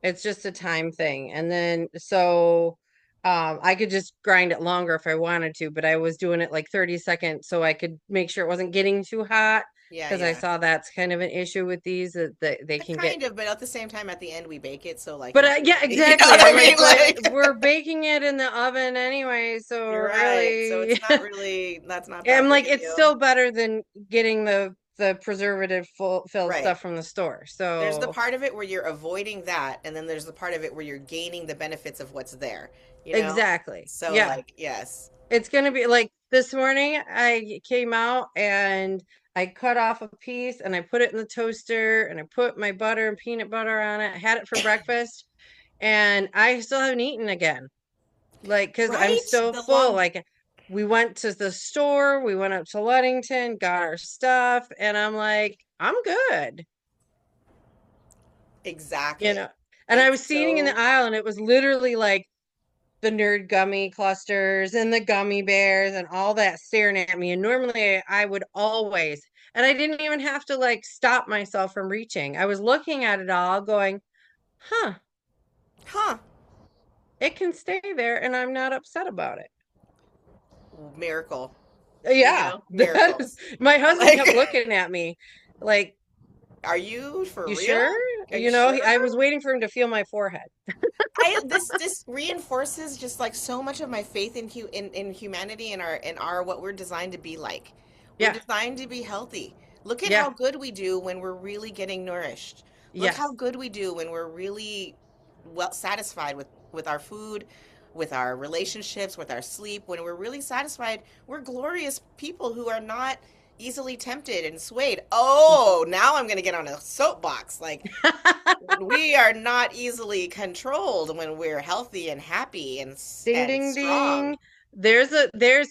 It's just a time thing. And then so I could just grind it longer if I wanted to, but I was doing it like 30 seconds so I could make sure it wasn't getting too hot
Yeah,
because I
yeah.
saw that's kind of an issue with these that they can get.
Kind of, but at the same time, at the end we bake it, so like
But
not
yeah,
really. You know
exactly.
what
I'm
I
like,
mean? Like
we're baking it in the oven anyway, so
you're right. So it's
really,
not really that's not that
I'm
big
like,
a
it's
deal.
still better than getting the preservative filled
Right.
stuff from the store.
There's the
So
part of it where you're avoiding that, and then there's the part of it where you're gaining the benefits of what's there, you know?
exactly,
So
yeah.
like, yes.
It's gonna be like this morning I came out and I cut off a piece and I put it in the toaster and I put my butter and peanut butter on it. I had it for breakfast and I still haven't eaten again. Like, because I'm
Right?
still
The
full.
long
Like, we went to the store, we went up to Ludington, got our stuff, and I'm like, I'm good, you
exactly.
know. And I
It's
was seating in the
so
aisle and it was literally like the nerd gummy clusters and the gummy bears and all that staring at me. And normally I would always, and I didn't even have to like stop myself from reaching. I was looking at it all going, huh,
huh,
it can stay there and I'm not upset about it.
miracle.
Yeah,
Miracles.
my husband
Like
kept looking at me like,
are you for
you
real?
sure?
Are you sure?
I was waiting for him to feel my forehead.
I this reinforces just like so much of my faith in humanity and our what we're designed to be like. We're
Yeah,
designed to be healthy. Look at
yeah,
how good we do when we're really getting nourished. Look how
yes.
good we do when we're really well satisfied with our food, with our relationships, with our sleep. When we're really satisfied, we're glorious people who are not easily tempted and swayed. Oh, now I'm going to get on a soapbox. Like we are not easily controlled when we're healthy and happy
Ding
and
ding
strong.
ding. There's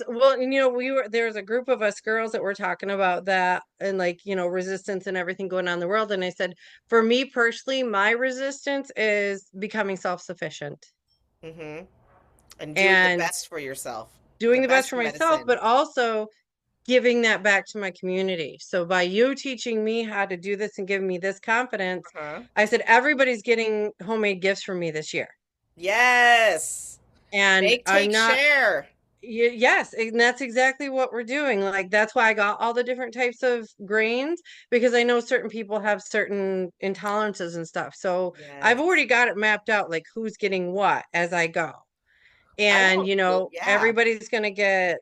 well, and there's a group of us girls that were talking about that and like, resistance and everything going on in the world. And I said, for me personally, my resistance is becoming self-sufficient
Hmm. And doing the
and
best for yourself, the
doing the best
best
for myself,
medicine.
but also giving that back to my community. So by you teaching me how to do this and giving me this confidence,
Uh-huh.
I said everybody's getting homemade gifts from me this year.
Yes.
And
Make, take, share.
Yes, and that's exactly what we're doing. Like that's why I got all the different types of grains because I know certain people have certain intolerances and stuff. So I've
Yes.
already got it mapped out, like who's getting what as I go.
I
And
won't go. Yeah.
everybody's gonna get,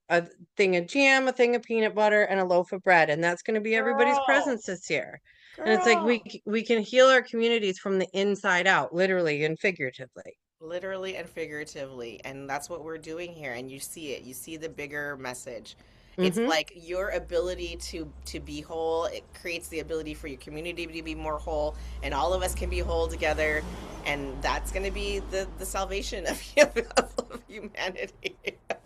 a thing of jam, a thing of peanut butter, and a loaf of bread, and that's gonna be everybody's
Girl.
presence this year. And it's like
Girl.
we can heal our communities from the inside out, literally and figuratively.
Literally and figuratively. And that's what we're doing here. And you see it. You see the bigger message. It's
Mm-hmm.
like your ability to be whole. It creates the ability for your community to be more whole, and all of us can be whole together. And that's going to be the salvation of humanity.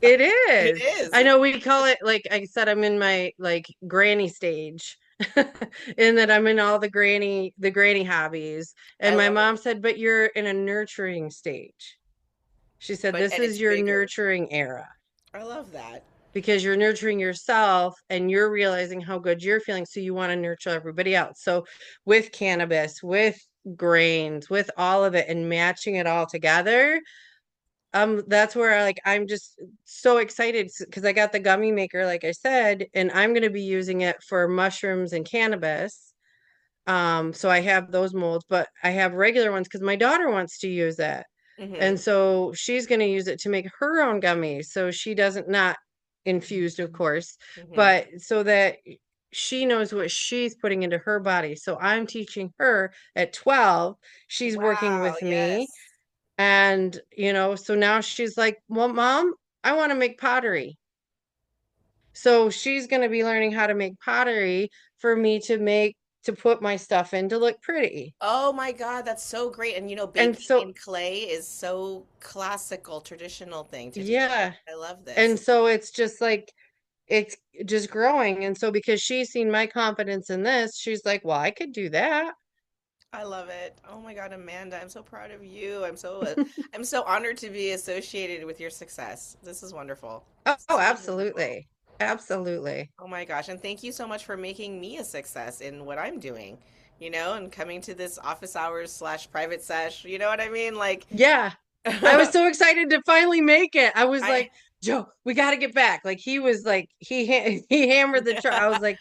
It
It
is.
is.
I
It's
know we call it, like I said, I'm in my like granny stage. And that I'm in all the granny hobbies.
I
And my
love
mom
it.
said, but you're in a nurturing stage. She said,
But
this
and
is
it's
your
bigger.
nurturing era
I love that.
because you're nurturing yourself and you're realizing how good you're feeling. So you want to nurture everybody else. So with cannabis, with grains, with all of it and matching it all together, that's where I'm just so excited because I got the gummy maker, like I said, and I'm going to be using it for mushrooms and cannabis. So I have those molds, but I have regular ones because my daughter wants to use it.
Hmm.
And so she's going to use it to make her own gummies. So she doesn't, not infused, of course,
Hmm.
but so that she knows what she's putting into her body. So I'm teaching her at 12. She's working
Wow.
with me.
Yes.
And, so now she's like, well, mom, I want to make pottery. So she's going to be learning how to make pottery for me to put my stuff in to look pretty.
Oh my God, that's so great. And
And
baking
so,
in clay is so classical, traditional thing to do.
yeah.
I love
And
this.
so it's just like, it's just growing. And so because she's seen my confidence in this, she's like, well, I could do that.
I love it. Oh my God, Amanda, I'm so proud of you. I'm so honored to be associated with your success. This is wonderful.
Oh,
This is wonderful.
absolutely. Absolutely.
Oh my gosh, and thank you so much for making me a success in what I'm doing, and coming to this office hours slash private sesh. You know what I mean? Like,
Yeah. I was so excited to finally make it. I was
I,
like, Joe, we got to get back. Like he was like he hammered the truck. I was like,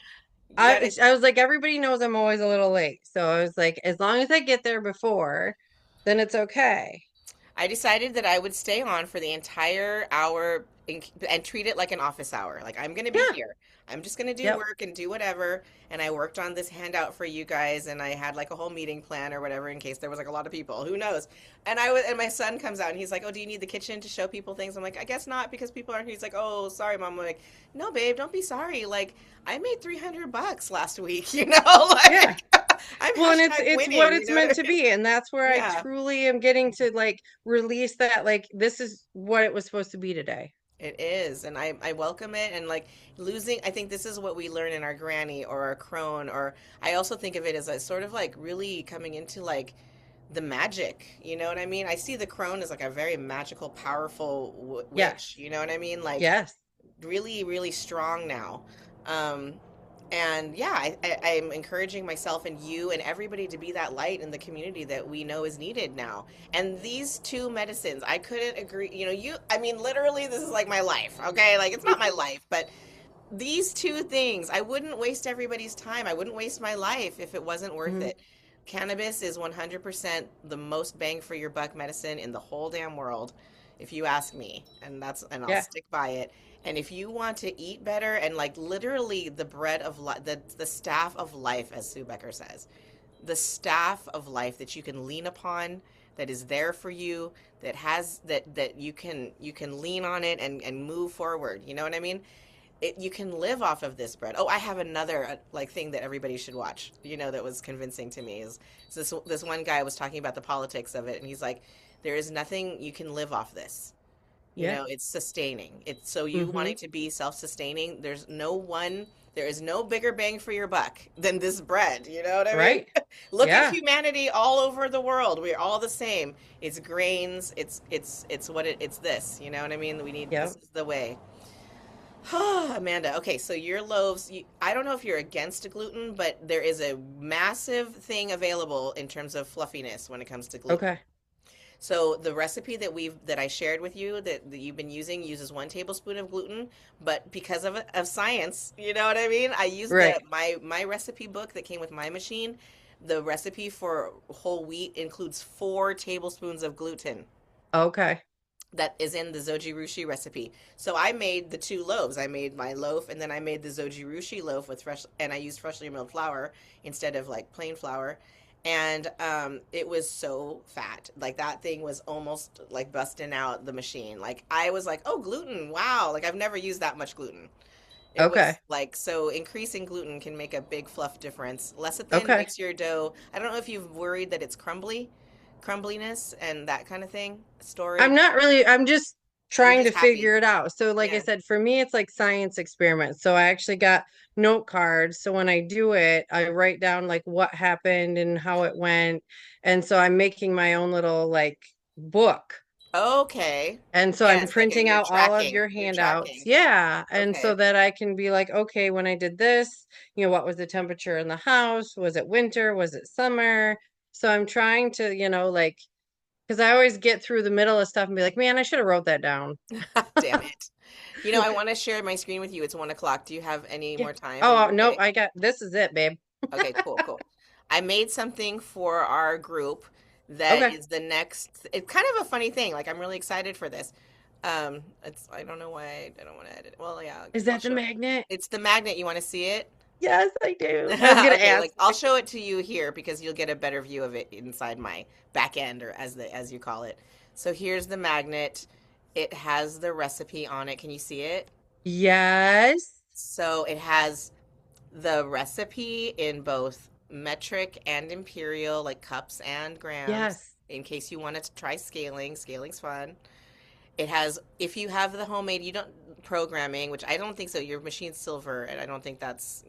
you got to.
I was like, everybody knows I'm always a little late. So I was like, as long as I get there before, then it's okay.
I decided that I would stay on for the entire hour and treat it like an office hour. Like I'm going to be
Yeah.
here. I'm just going to do
Yep.
work and do whatever. And I worked on this handout for you guys, and I had like a whole meeting plan or whatever in case there was like a lot of people. Who knows? And my son comes out and he's like, "Oh, do you need the kitchen to show people things?" I'm like, "I guess not because people aren't." He's like, "Oh, sorry, mom." I'm like, "No, babe, don't be sorry. Like I made $300 last week.
Yeah.
Like I'm
Well, and
hashtag
it's what
winning. You
it's
know what
meant
I
to
mean?"
be. And that's where I
Yeah.
truly am getting to like release that, like, this is what it was supposed to be today.
It is, and I welcome it. And like losing, I think this is what we learn in our granny or our crone, or I also think of it as a sort of like really coming into like the magic. You know what I mean? I see the crone as like a very magical, powerful witch.
Yes.
You know what I mean? Like
Yes.
really, really strong now. Um, and yeah, I'm encouraging myself and you and everybody to be that light in the community that we know is needed now. And these two medicines, I couldn't agree. I mean, literally, this is like my life, okay? Like, it's not my life, but these two things, I wouldn't waste everybody's time. I wouldn't waste my life if it wasn't worth
Mhm.
it. Cannabis is 100% the most bang for your buck medicine in the whole damn world, if you ask me. And I'll
Yeah.
stick by it. And if you want to eat better and like literally the bread of life, the staff of life, as Sue Becker says, the staff of life that you can lean upon, that is there for you, that you can lean on it and move forward. You know what I mean? You can live off of this bread. Oh, I have another like thing that everybody should watch. That was convincing to me is this one guy was talking about the politics of it, and he's like, there is nothing you can live off this.
Yeah.
It's sustaining. It's so you
Hmm.
wanting to be self-sustaining. There is no bigger bang for your buck than this bread. You know what I mean?
Right.
Look at
Yeah.
humanity all over the world. We're all the same. It's grains. It's this. You know what I mean? This
Yep.
is the way. Amanda, okay, so your loaves, I don't know if you're against gluten, but there is a massive thing available in terms of fluffiness when it comes to gluten.
Okay.
So the recipe that I shared with you that you've been using uses 1 tablespoon of gluten, but because of science, you know what I mean? I used
Right.
my recipe book that came with my machine. The recipe for whole wheat includes 4 tablespoons of gluten
Okay.
that is in the zojirushi recipe. So I made the 2 loaves. I made my loaf and then I made the zojirushi loaf with fresh, and I used freshly milled flour instead of like plain flour. And it was so fat. Like that thing was almost like busting out the machine. Like I was like, oh, gluten. Wow. Like I've never used that much gluten. It
Okay.
was like, so increasing gluten can make a big fluff difference. Less it thin
Okay.
makes your dough. I don't know if you've worried that it's crumbliness and that kind of thing,
I'm
storage.
not really, I'm just
You're
trying to
just happy.
figure it out. So, like I
Yeah.
said, for me, it's like science experiments. So, I actually got note cards. So, when I do it, I write down like what happened and how it went. And so, I'm making my own little like book.
Okay.
And so I'm
Yes. Okay.
printing
You're
out all of
tracking.
your
You're
handouts.
tracking.
Yeah. And so
Okay.
that I can be like, okay, when I did this, what was the temperature in the house? Was it winter? Was it summer? So I'm trying to, like, because I always get through the middle of stuff and be like, man, I should have wrote that down.
Damn it. You know, I want to share my screen with you. It's 1 o'clock. Do you have any
Yeah.
more time? Are
Oh,
you
nope.
okay?
I got this is it, babe.
Okay, cool, cool. I made something for our group that
Okay.
is the next. It's kind of a funny thing. Like I'm really excited for this. It's I don't know why I don't want to edit. Well, yeah,
Is
I'll
that the
show it.
magnet?
It's the magnet. You want to see it?
Yes, I do. I was gonna
Okay,
ask.
like I'll show it to you here because you'll get a better view of it inside my back end or as you call it. So here's the magnet. It has the recipe on it. Can you see it?
Yes.
So it has the recipe in both metric and imperial, like cups and grams,
Yes.
in case you wanted to try scaling. Scaling's fun. It has, if you have the homemade, you don't programming, which I don't think so. Your machine's silver, and I don't think that's,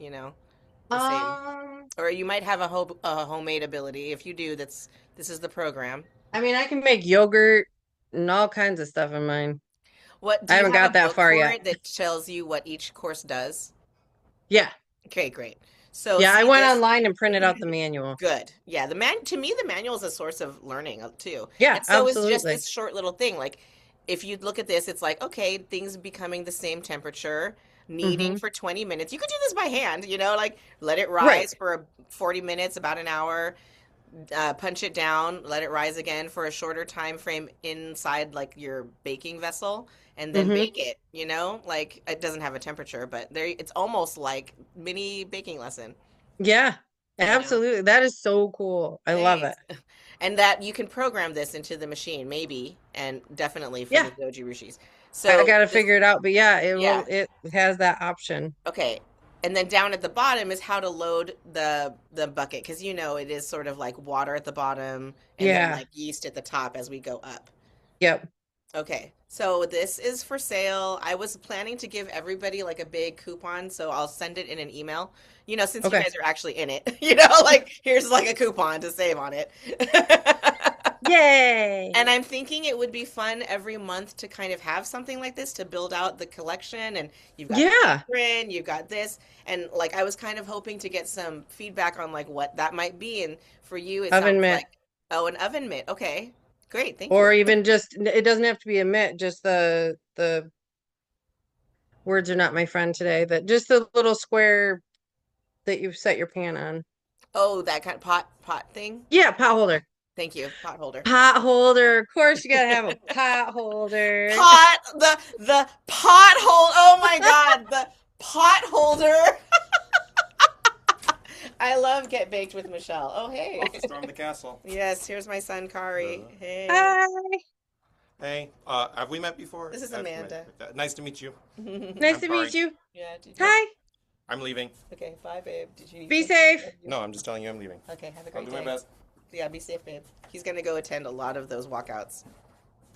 the same.
Um,
Or you might have a homemade ability. If you do, this is the program.
I mean, I can make yogurt and all kinds of stuff in mine.
What do
I
you
haven't
have a
got that
book
far
for
yet.
it that tells you what each course does?
Yeah.
Okay, great. So
Yeah, I
see
went
this.
online and printed out the manual.
Good. Yeah, to me the manual is a source of learning too.
Yeah,
And so is just
absolutely.
this short little thing. Like if you look at this, it's like, okay, things becoming the same temperature, kneading
Mm-hmm.
for 20 minutes. You could do this by hand, like let it
Right.
rise for 40 minutes, about an hour, punch it down, let it rise again for a shorter time frame inside like your baking vessel, and then
Mm-hmm.
bake it, like it doesn't have a temperature, but there it's almost like mini baking lesson,
Yeah,
you know.
absolutely. That is so cool. I love it.
Thanks. And that you can program this into the machine, maybe, and definitely for
Yeah,
the doji rushis.
I
So
gotta
this,
figure it out, but yeah,
yeah,
it has that option.
okay. And then down at the bottom is how to load the bucket because it is sort of like water at the bottom and then
Yeah.
like yeast at the top as we go up.
Yep.
Okay, so this is for sale. I was planning to give everybody like a big coupon, so I'll send it in an email. Since you
Okay.
guys are actually in it, like here's like a coupon to save on it.
Yay.
And I'm thinking it would be fun every month to kind of have something like this to build out the collection. And you've got the
Yeah.
apron, you've got this. And like I was kind of hoping to get some feedback on like what that might be. And for you, it
Oven
sounds
mitt.
like, oh, an oven mitt. Okay, great. Thank you.
Or even just it doesn't have to be a mitt, just the words are not my friend today, that just the little square that you set your pan on.
Oh, that kind of pot thing.
Yeah, pot holder.
Thank you, pot holder.
Pot holder. Of course you gotta have a pot holder.
The pot hold. Oh my God, the pot holder. I love Get Baked with Michelle. Oh hey.
Off to storm the castle.
Yes, here's my son Kari. Hey.
Hi.
Hey, have we met before?
This is
I've
Amanda.
Nice to meet you.
Nice
I'm
to
Kari.
meet you.
Yeah. Did you?
Hi.
I'm leaving.
Okay. Bye, babe. Did you need
Be
something?
safe.
No, I'm just telling you I'm leaving.
Okay. Have a
I'll
great
do
day.
my best.
Yeah. Be safe, babe. He's gonna go attend a lot of those walkouts.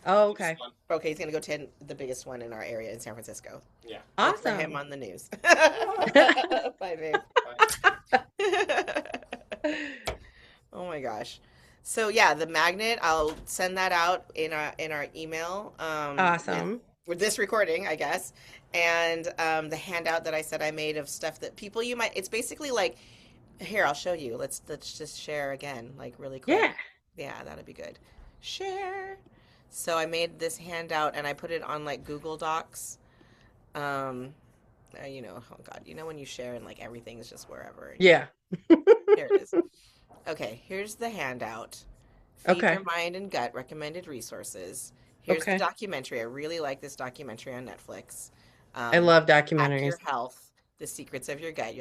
Oh, okay.
Okay. He's gonna go attend the biggest one in our area in San Francisco.
Yeah.
Look for him
Awesome.
on the news. Bye, babe. Oh my gosh. So yeah, the magnet, I'll send that out in our email
Awesome.
with this recording, I guess. And the handout that I said I made of stuff that people you might it's basically like here, I'll show you. Let's just share again, like really quick.
Yeah.
Yeah, that'd be good. share. So I made this handout and I put it on like Google Docs. Oh God, when you share and like everything is just wherever.
Yeah.
Here it is. Okay, here's the handout. Feed
Okay.
Your Mind and Gut recommended resources. Here's the
Okay.
documentary. I really like this documentary on Netflix.
I love
Hack
documentaries.
Your Health: The Secrets of Your Gut.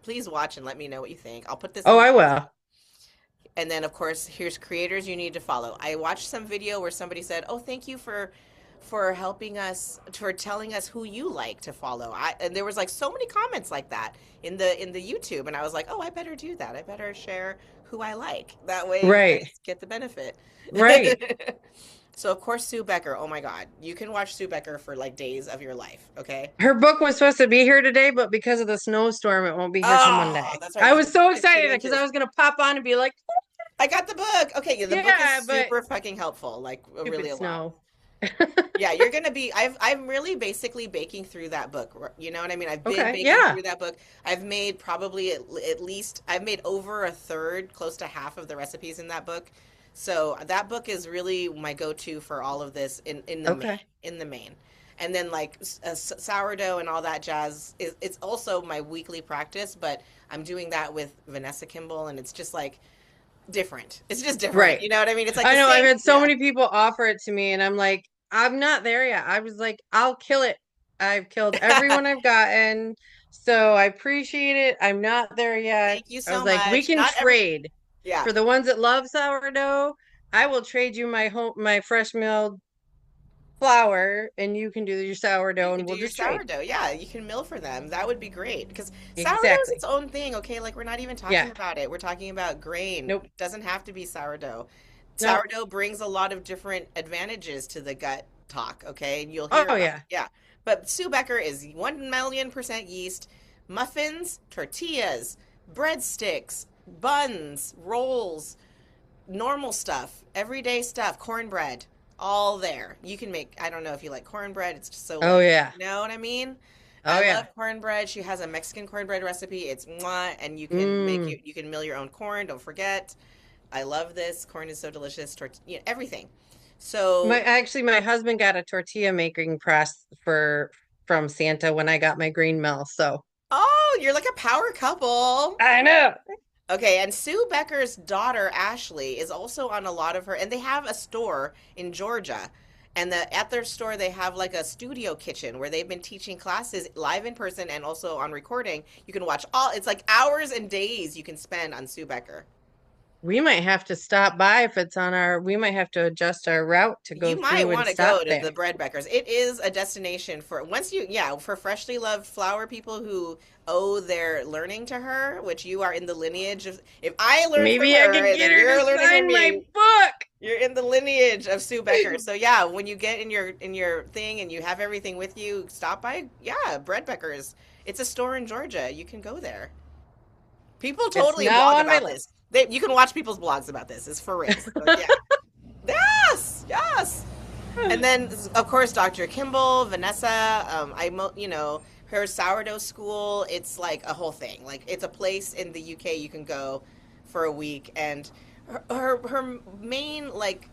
Please watch and let me know what you think. I'll put this
Oh,
in the
I will.
and then of course here's creators you need to follow. I watched some video where somebody said, "Oh, thank you for helping us, for telling us who you like to follow." And there was like so many comments like that in the YouTube, and I was like, "Oh, I better do that. I better share who I like. That way you
Right.
guys get the benefit."
Right.
So of course Sue Becker. Oh my God, you can watch Sue Becker for like days of your life. Okay.
Her book was supposed to be here today, but because of the snowstorm, it won't be here till
Oh,
Monday.
that's right.
I
It's
was so
15
excited because I
inches.
was gonna pop on and be like,
I got the book. Okay, yeah, the book is
yeah, but
super fucking helpful. Like really
stupid
a lot.
snow.
Yeah, you're gonna be. I'm really basically baking through that book. You know what I mean? I've been
Okay.
baking
Yeah.
through that book. I've made probably at least I've made over a third, close to half of the recipes in that book. So that book is really my go-to for all of this in the main
Okay.
in the main. And then like sourdough and all that jazz it's also my weekly practice, but I'm doing that with Vanessa Kimball, and it's just like different. It's just different.
Right.
You know what I mean? It's like
I
the
know I've
same.
had so
Yeah.
many people offer it to me, and I'm like, I'm not there yet. I was like, I'll kill it. I've killed everyone I've gotten. So I appreciate it. I'm not there yet.
Thank you
I was
so
like, we
much.
can
Not every.
trade.
Yeah.
For the ones that love sourdough, I will trade you my fresh milled flour and you can do your
You
sourdough
can
and
do
we'll
your
just trade.
sourdough. Yeah, you can mill for them. That would be great because sourdough is
Exactly.
its own thing. Okay, like we're not even
Yeah.
talking about it. We're talking about grain.
Nope.
It doesn't have to be sourdough.
Nope.
Sourdough brings a lot of different advantages to the gut talk. Okay, and you'll hear
Oh
about it.
yeah.
Yeah, but Sue Becker is 1,000,000% yeast, muffins, tortillas, breadsticks, buns, rolls, normal stuff, everyday stuff, cornbread, all there. You can make, I don't know if you like cornbread, it's just so
Oh
like,
yeah.
you know what I mean?
Oh
I
yeah.
love cornbread. She has a Mexican cornbread recipe. It's mwah, and
Mm.
you can mill your own corn, don't forget. I love this. Corn is so delicious. Everything. So,
My husband got a tortilla making press from Santa when I got my green mill. So
oh, you're like a power couple.
I know.
Okay, and Sue Becker's daughter Ashley is also on a lot of her, and they have a store in Georgia, and at their store they have like a studio kitchen where they've been teaching classes live in person and also on recording. You can watch all. It's like hours and days you can spend on Sue Becker.
We might have to stop by if it's on we might have to adjust our route to go
You might
through and
want to
stop
go to
there.
the Bread Beckers. It is a destination for for freshly loved flower people who owe their learning to her, which you are in the lineage of. If I learned from
Maybe I
her,
could
and
get
then
her
you're
to
learning from
sign my
me.
book.
You're in the lineage of Sue Becker. So yeah, when you get in your thing and you have everything with you, stop by. Yeah, Bread Beckers. It's a store in Georgia. You can go there. People
It's
totally
now
blog
on my
about this.
list.
You can watch people's blogs about this. It's for real. Like, yeah. Yes. Yes. And then, of course, Dr. Kimball, Vanessa, her sourdough school. It's like a whole thing. Like it's a place in the UK you can go for a week, and her main like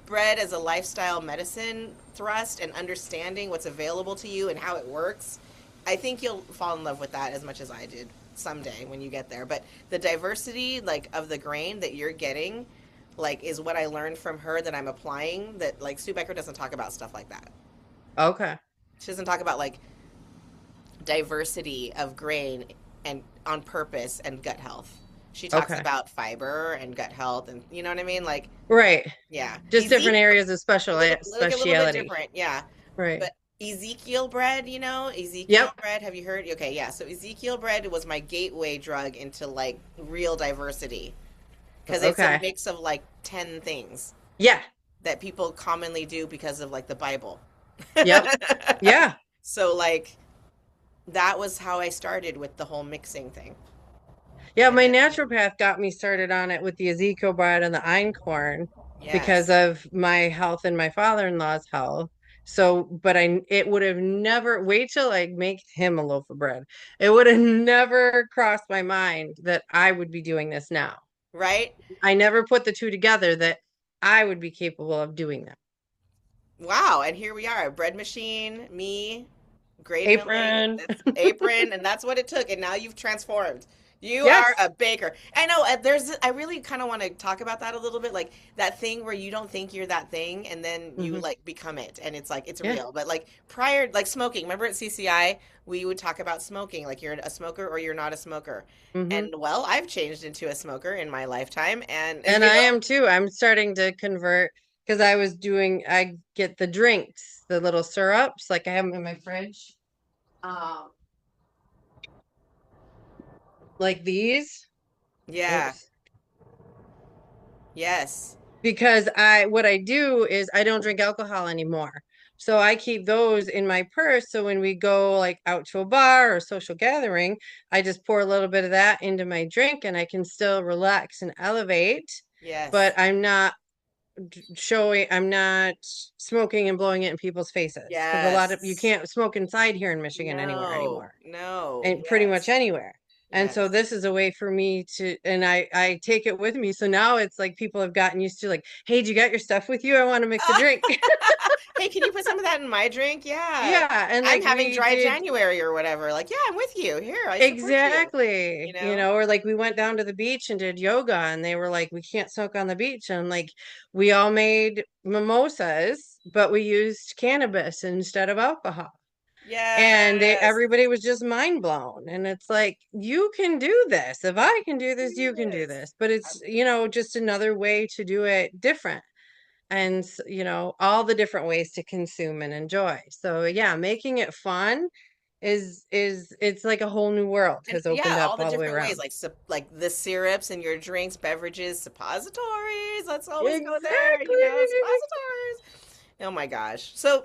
bread as a lifestyle medicine thrust and understanding what's available to you and how it works. I think you'll fall in love with that as much as I did someday when you get there. But the diversity like of the grain that you're getting like is what I learned from her that I'm applying that like Sue Becker doesn't talk about stuff like that.
Okay.
She doesn't talk about like diversity of grain and on purpose and gut health. She talks
Okay.
about fiber and gut health and you know what I mean? Like,
Right.
yeah.
Just different areas of
A little bit
speciality.
different, yeah.
Right.
But Ezekiel bread, Ezekiel
Yep.
bread, have you heard? Okay, yeah. So Ezekiel bread was my gateway drug into like real diversity because it's a
Okay.
mix of like 10 things
Yeah.
that people commonly do because of like the Bible.
Yep. Yeah.
So like that was how I started with the whole mixing thing.
Yeah,
And
my
then
naturopath got me started on it with the Ezekiel bread and the einkorn because
yes.
of my health and my father-in-law's health. So, but it would have never, wait till I make him a loaf of bread. It would have never crossed my mind that I would be doing this now.
Right?
I never put the two together that I would be capable of doing that.
Wow, and here we are, bread machine, me, grain milling,
Apron.
that's apron, and that's what it took. And now you've transformed. You are
Yes.
a baker. I know. I really kind of want to talk about that a little bit, like that thing where you don't think you're that thing, and then you
Hmm.
like become it, and it's like it's
Yeah.
real. But like prior, like smoking. Remember at CCI, we would talk about smoking, like you're a smoker or you're not a smoker.
Hmm.
And well, I've changed into a smoker in my lifetime, and
And I am too. I'm starting to convert because I get the drinks, the little syrups, like I have them in my fridge. Um, like these.
yeah,
Oops.
yes,
Because what I do is I don't drink alcohol anymore. So I keep those in my purse. So when we go like out to a bar or social gathering, I just pour a little bit of that into my drink and I can still relax and elevate, but
yes,
I'm not smoking and blowing it in people's faces because a lot of you
yes.
can't smoke inside here in Michigan anywhere
No,
anymore
no,
and pretty much
yes,
anywhere. And so
yes.
this is a way for me to, and I take it with me. So now it's like people have gotten used to like, hey, do you got your stuff with you? I want to mix a drink.
Hey, can you put some of that in my drink? Yeah.
Yeah, and
I'm
like
having
we
dry
did
January or whatever. Like, yeah, I'm with you. Here, I support you. You
exactly,
know?
or like we went down to the beach and did yoga and they were like, we can't smoke on the beach. And like we all made mimosas, but we used cannabis instead of alcohol. And
Yes.
everybody was just mind blown. And it's like, you can do this. If I can do this, you can do
Yes.
this. But it's, just another way to do it different. And, all the different ways to consume and enjoy. So yeah, making it fun is it's like a whole new world
And
has
yeah,
opened up
all the
all the way
different ways,
around.
like like the syrups in your drinks, beverages, suppositories. Let's always go there,
Exactly.
suppositories. Oh my gosh. So,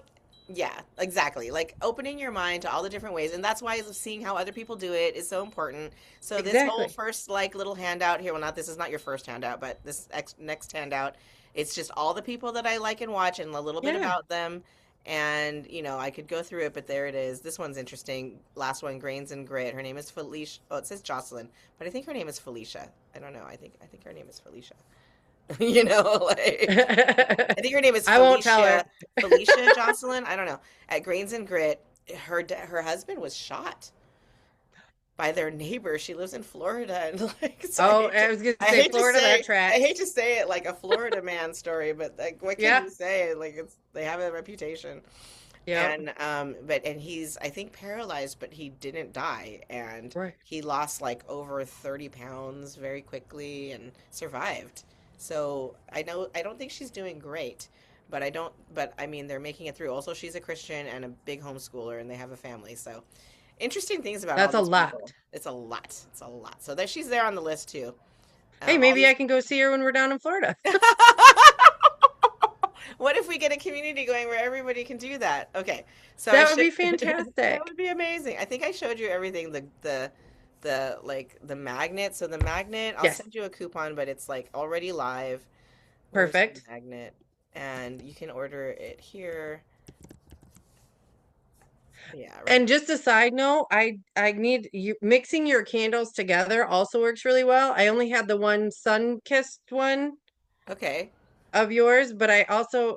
yeah, exactly. Like opening your mind to all the different ways, and that's why seeing how other people do it is so important. So this whole
Exactly.
first like little handout here, well, not this is not your first handout, but this next handout, it's just all the people that I like and watch, and a little bit
Yeah.
about them. And I could go through it, but there it is. This one's interesting. Last one, Grains and Grit. Her name is Felicia. Oh, it says Jocelyn, but I think her name is Felicia. I don't know. I think her name is Felicia. Like I think her name is
I won't tell her.
Felicia Jocelyn. I don't know. At Grains and Grit, her husband was shot by their neighbor. She lives in Florida, and like, so
Oh, I was gonna
I
say
hate to
Florida, that
say, I hate
tracks.
to say it like a Florida man story, but like, what can
Yeah.
you say? Like, they have a reputation,
Yep.
and he's I think paralyzed, but he didn't die, and
Right.
he lost like over 30 pounds very quickly and survived. So I don't think she's doing great, but I mean they're making it through. Also, she's a Christian and a big homeschooler, and they have a family. So interesting things about all
That's a
these
lot.
people. It's a lot. It's a lot. So there, she's there on the list too.
Hey,
All
maybe
these.
I can go see her when we're down in Florida.
What if we get a community going where everybody can do that? Okay, so I
That would
should.
be
That
fantastic.
would be amazing. I think I showed you everything. The like the magnet. So the magnet, I'll
Yes.
send you a coupon, but it's like already live. Where's the
Perfect.
magnet? And you can order it here. Yeah, right.
And just a side note, I need you mixing your candles together also works really well. I only had the one sun-kissed one
Okay.
of yours, but I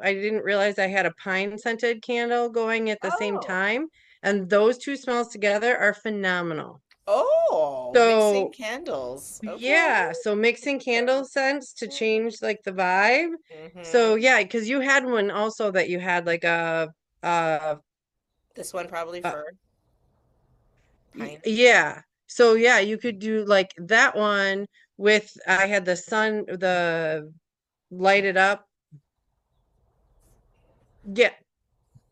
didn't realize I had a pine scented candle going at the same
Oh.
time, and those two smells together are phenomenal.
Oh, mixing
So,
candles. Okay.
yeah, so mixing candle scents to change like the vibe. So,
Mm-hmm.
yeah, because you had one also that you had like uh,
This one probably for pine.
yeah. So, yeah, you could do like that one with I had the lighted up. Yeah,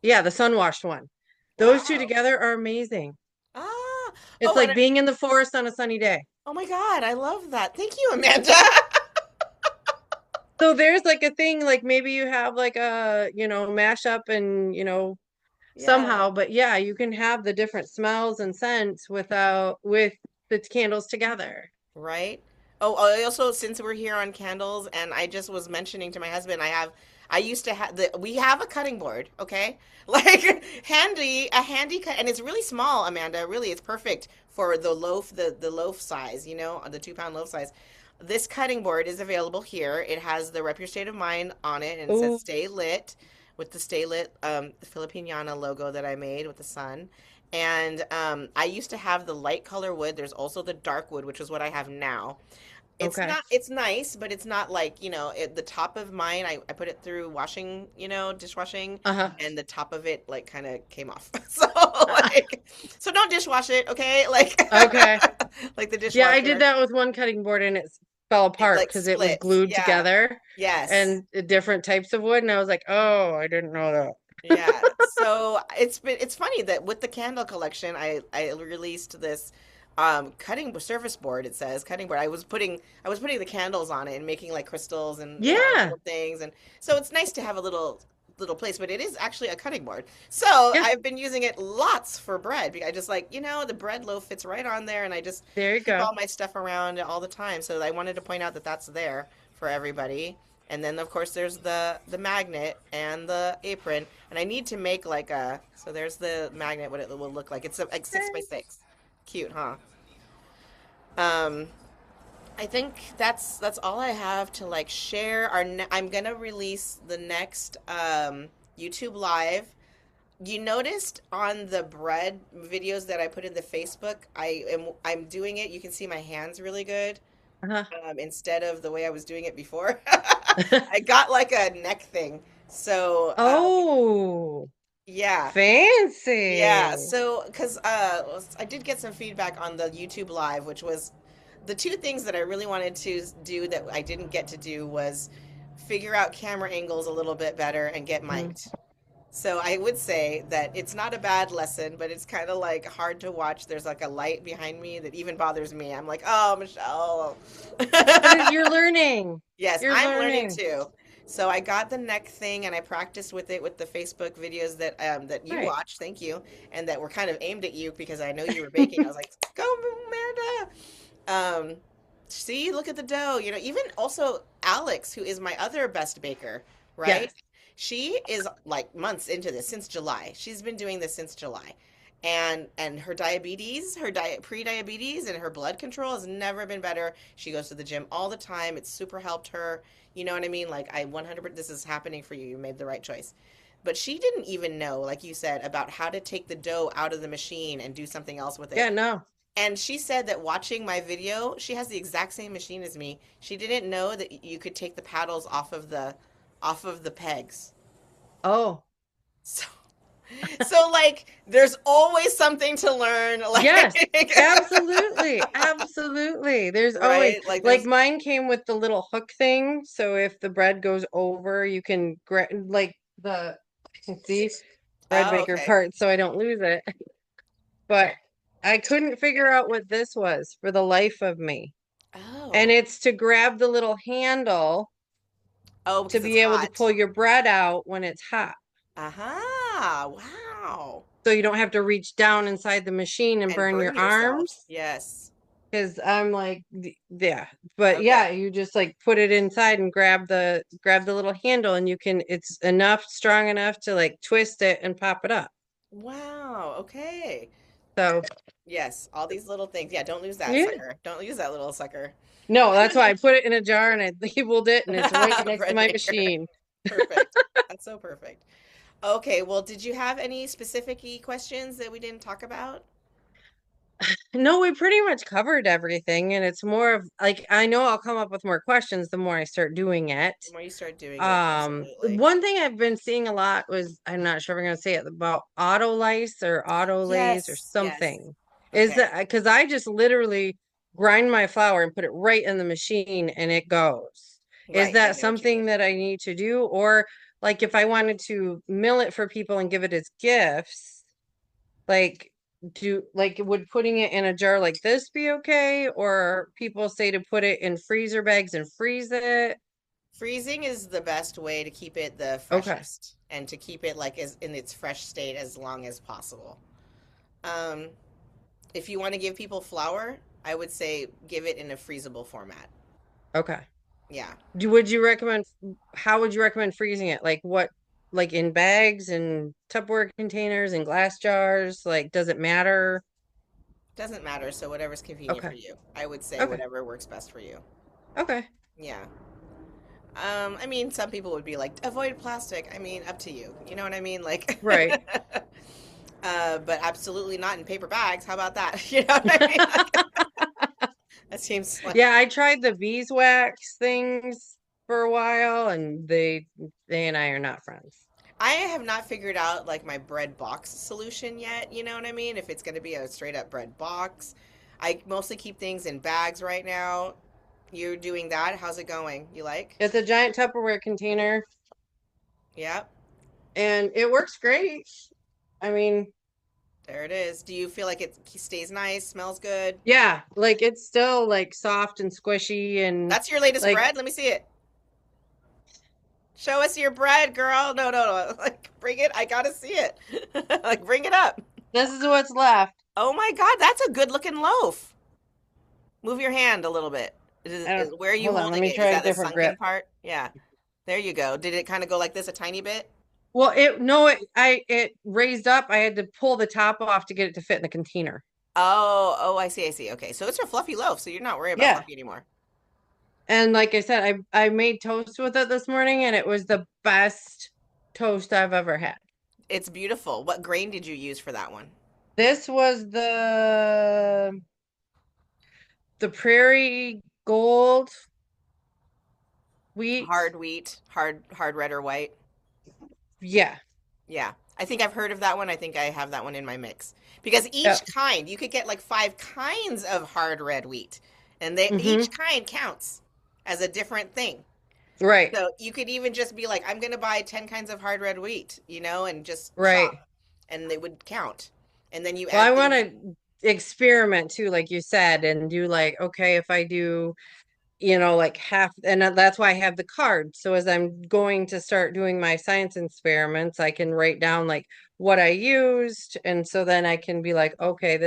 yeah, the sun washed one. Those two
Wow.
together are amazing.
Ah.
It's
Oh,
like being in the forest on a sunny day.
oh my God, I love that. Thank you, Amanda.
So there's like a thing, like maybe you have like a, mashup and,
Yeah.
somehow, but yeah, you can have the different smells and scents with the candles together.
Right? Oh, I also, since we're here on candles, and I just was mentioning to my husband, I used to have we have a cutting board, okay? Like a handy cut, and it's really small, Amanda. Really, it's perfect for the loaf, the loaf size, the 2 pound loaf size. this cutting board is available here. It has the Rep Your State of Mind on it, and it says
Oh,
Stay Lit with the Stay Lit Filipiniana logo that I made with the sun. And I used to have the light color wood. There's also the dark wood, which is what I have now. It's
okay.
not, it's nice, but it's not like, the top of mine, I put it through washing, dishwashing,
Uh-huh.
and the top of it like kind of came off. So like, so don't dishwash it, okay? Like,
Okay.
like the
Yeah, I did
dishwasher,
that with one cutting board and it fell
it
apart
like
because it was
splits.
glued
Yeah.
together
Yes.
and different types of wood. And I was like, oh, I didn't know that.
Yeah. So it's funny that with the candle collection, I released this cutting surface board. It says cutting board. I was putting the candles on it and making like crystals and
Yeah.
little things, and so it's nice to have a little place, but it is actually a cutting board. So
Yeah.
I've been using it lots for bread because I just like, the bread loaf fits right on there, and I just
There you
keep
go.
all my stuff around all the time. So I wanted to point out that that's there for everybody. And then of course there's the magnet and the apron, and I need to make like so there's the magnet, what it will look like. It's like 6 by 6. Cute, huh? Um, I think that's all I have to like share. I'm gonna release the next YouTube live. You noticed on the bread videos that I put in the Facebook, I'm doing it. You can see my hands really good,
Uh-huh.
instead of the way I was doing it before. I got like a neck thing. So
Oh,
yeah. Yeah,
fancy.
so because I did get some feedback on the YouTube live, which was the two things that I really wanted to do that I didn't get to do was figure out camera angles a little bit better and get
Mm.
mic'd. So I would say that it's not a bad lesson, but it's kind of like hard to watch. There's like a light behind me that even bothers me. I'm like, oh, Michelle.
But you're learning.
Yes,
You're
I'm learning
learning.
too. So I got the neck thing and I practiced with it with the Facebook videos that you
Right.
watched, thank you, and that were kind of aimed at you because I know you were baking. I was like, "Go, Amanda!" See, look at the dough. Even also Alex, who is my other best baker, right?
Yes.
She is like months into this since July. She's been doing this since July. And her diabetes, her pre-diabetes and her blood control has never been better. She goes to the gym all the time. It's super helped her. You know what I mean? Like I 100 this is happening for you. You made the right choice. But she didn't even know, like you said, about how to take the dough out of the machine and do something else with it.
Yeah, no.
And she said that watching my video, she has the exact same machine as me. She didn't know that you could take the paddles off of the pegs.
Oh,
So so like there's always something to learn,
yes.
like
Absolutely. Absolutely. There's always
right? Like
like
there's
mine came with the little hook thing. So if the bread goes over, you can grab like the see bread
oh,
maker
okay.
part so I don't lose it. But I couldn't figure out what this was for the life of me. And
Oh.
it's to grab the little handle
Oh,
to
because it's
be able to
hot.
pull your bread out when it's hot.
Aha. Wow.
So you don't have to reach down inside the machine and
And
burn
burn
your
yourself.
arms.
Yes.
Because I'm like, yeah. But
Okay.
yeah, you just like put it inside and grab the little handle and you can it's enough, strong enough to like twist it and pop it up.
Wow. Okay.
So
Yes. All these little things. Yeah. Don't lose that
yeah.
sucker. Don't lose that little sucker.
No, that's why I put it in a jar and I labeled it and it's right next to
Bread
my
maker.
machine.
Perfect. That's so perfect. Okay. Well, did you have any specific questions that we didn't talk about?
No, we pretty much covered everything, and it's more of like I know I'll come up with more questions the more I start doing it.
The more you start doing it, absolutely.
One thing I've been seeing a lot was I'm not sure if I'm gonna say it about autolyse or autolays or
Yes. Yes.
something. Is
Okay.
that because I just literally grind my flour and put it right in the machine and it goes. Is
Right. I
that
know what you mean.
something that I need to do? Or like if I wanted to mill it for people and give it as gifts, like would putting it in a jar like this be okay? Or people say to put it in freezer bags and freeze it.
Freezing is the best way to keep it the
Okay.
freshest and to keep it like as in its fresh state as long as possible. Um, if you want to give people flour, I would say give it in a freezable format.
Okay.
Yeah.
Would you recommend, how would you recommend freezing it? Like what, like in bags and Tupperware containers and glass jars? Like, does it matter?
Doesn't matter. So whatever's convenient
Okay.
for you. I would say
Okay.
whatever works best for you.
Okay.
Yeah. I mean, some people would be like, avoid plastic. I mean, up to you. You know what I mean? Like,
Right.
but absolutely not in paper bags. How about that? You know what I mean? Like, that seems like
Yeah, I tried the beeswax things for a while, and they and I are not friends.
I have not figured out like my bread box solution yet. You know what I mean? If it's going to be a straight up bread box, I mostly keep things in bags right now. You're doing that. How's it going? You like?
It's a giant Tupperware container,
Yep.
and it works great. I mean,
There it is. Do you feel like it stays nice, smells good?
yeah, like it's still like soft and squishy and
That's your latest
like
bread? Let me see it. Show us your bread, girl. No, no, no. Like, bring it. I gotta see it. Like, bring it up.
this is what's left.
Oh my God, that's a good looking loaf. Move your hand a little bit.
I don't,
Where are you
hold on, let
holding
me
it? Is
try a
that the
different grip.
sunken part? Yeah. There you go. Did it kind of go like this a tiny bit?
Well, it no, it raised up. I had to pull the top off to get it to fit in the container.
Oh, oh, I see, I see. Okay, so it's a fluffy loaf, so you're not worried about
Yeah.
fluffy anymore.
And like I said, I made toast with it this morning, and it was the best toast I've ever had.
It's beautiful. What grain did you use for that one?
This was the Prairie Gold wheat.
Hard wheat, hard red or white.
Yeah.
Yeah. I think I've heard of that one. I think I have that one in my mix. Because each
Yep.
kind, you could get like 5 kinds of hard red wheat, and they
Mm-hmm.
each kind counts as a different thing.
Right.
So you could even just be like, I'm going to buy 10 kinds of hard red wheat, and just
Right.
shop, and they would count. And then you
Well, I
add
want
things.
to experiment too, like you said, and do like, okay, if I do, like half, and that's why I have the card. So as I'm going to start doing my science experiments, I can write down like what I used. And so then I can be like, okay,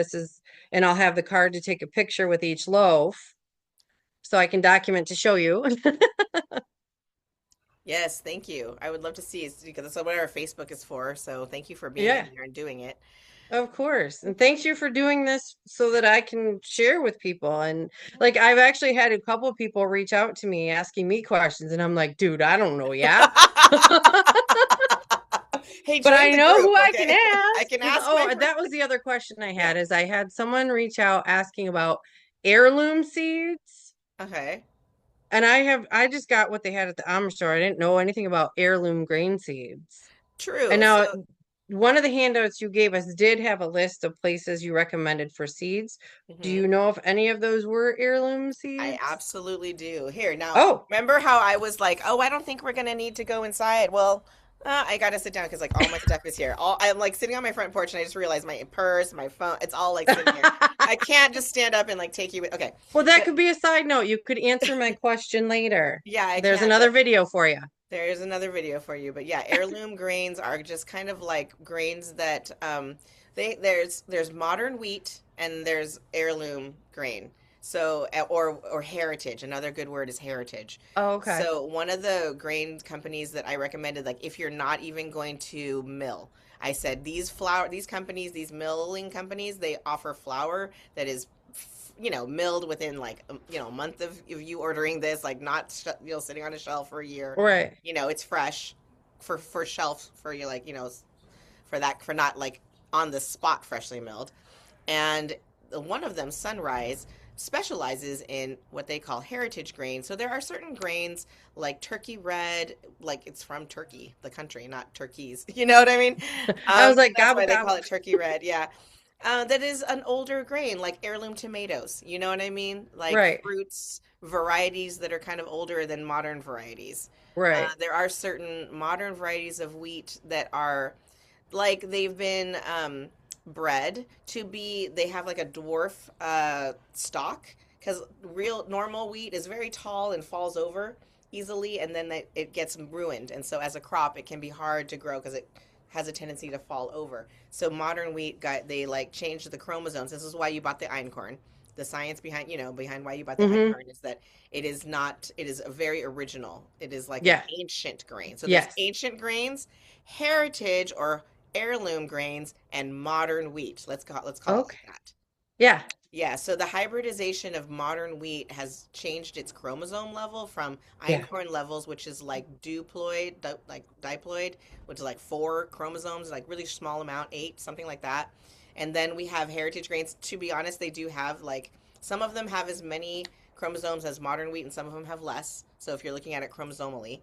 and I'll have the card to take a picture with each loaf so I can document to show you.
Yes, thank you. I would love to see it because that's what our Facebook is for. So thank you for being in
Yeah,
here and doing it.
of course. And thanks you for doing this so that I can share with people. And like I've actually had a couple of people reach out to me asking me questions, and I'm like, dude, I don't know yet.
Hey,
But
join
I
the
know
group,
who I can
okay? I
ask.
can
Because,
ask my friend.
that was the other question I
Yeah.
had is I had someone reach out asking about heirloom seeds.
Okay.
And I just got what they had at the Amish store. I didn't know anything about heirloom grain seeds. And
True.
now
So,
one of the handouts you gave us did have a list of places you recommended for seeds. Do
mhm.
you know if any of those were heirloom
I
seeds?
absolutely do. Here, now,
Oh,
remember how I was like, oh, I don't think we're gonna need to go inside. Well, I gotta sit down because like all my stuff is here. I'm like sitting on my front porch and I just realized my purse, my phone, it's all like sitting here. I can't just stand up and like take you with. Okay,
well, that
but
could be a side note. You could answer my question later.
yeah, I
There's
can't.
another
But
video for you.
there is another video for you. But yeah, heirloom grains are just kind of like grains that there's modern wheat and there's heirloom grain. So or heritage. Another good word is heritage.
Oh, okay.
So one of the grain companies that I recommended, like if you're not even going to mill, I said these companies, these milling companies, they offer flour that is milled within like a month of you ordering this, like not sitting on a shelf for a year.
Right.
It's fresh for shelf for you, like for not like on the spot freshly milled. And one of them, Sunrise, specializes in what they call heritage grains. So there are certain grains like turkey red, like it's from Turkey, the country, not turkeys. You know what I mean?
I was like,
That's
gobble
why they call
gobble.
it turkey red. Yeah. That is an older grain, like heirloom tomatoes. You know what I mean? Like
Right.
fruits, varieties that are kind of older than modern varieties.
Right.
There are certain modern varieties of wheat that are like they've been bred to be, they have like a dwarf stalk because real normal wheat is very tall and falls over easily, and then it gets ruined, and so as a crop it can be hard to grow because it has a tendency to fall over. So modern wheat they like changed the chromosomes. This is why you bought the einkorn. The science behind why you bought the
Mm-hmm.
einkorn is that it is a very original. It is like an
Yeah.
ancient grain. So there's
Yes.
ancient grains, heritage or heirloom grains, and modern wheat. Let's call it
Okay.
like that.
Yeah.
Yeah, so the hybridization of modern wheat has changed its chromosome level from
Yeah.
einkorn levels, which is like like diploid, which is like 4 chromosomes, like really small amount, 8, something like that. And then we have heritage grains. To be honest, they do have like some of them have as many chromosomes as modern wheat, and some of them have less. So if you're looking at it chromosomally,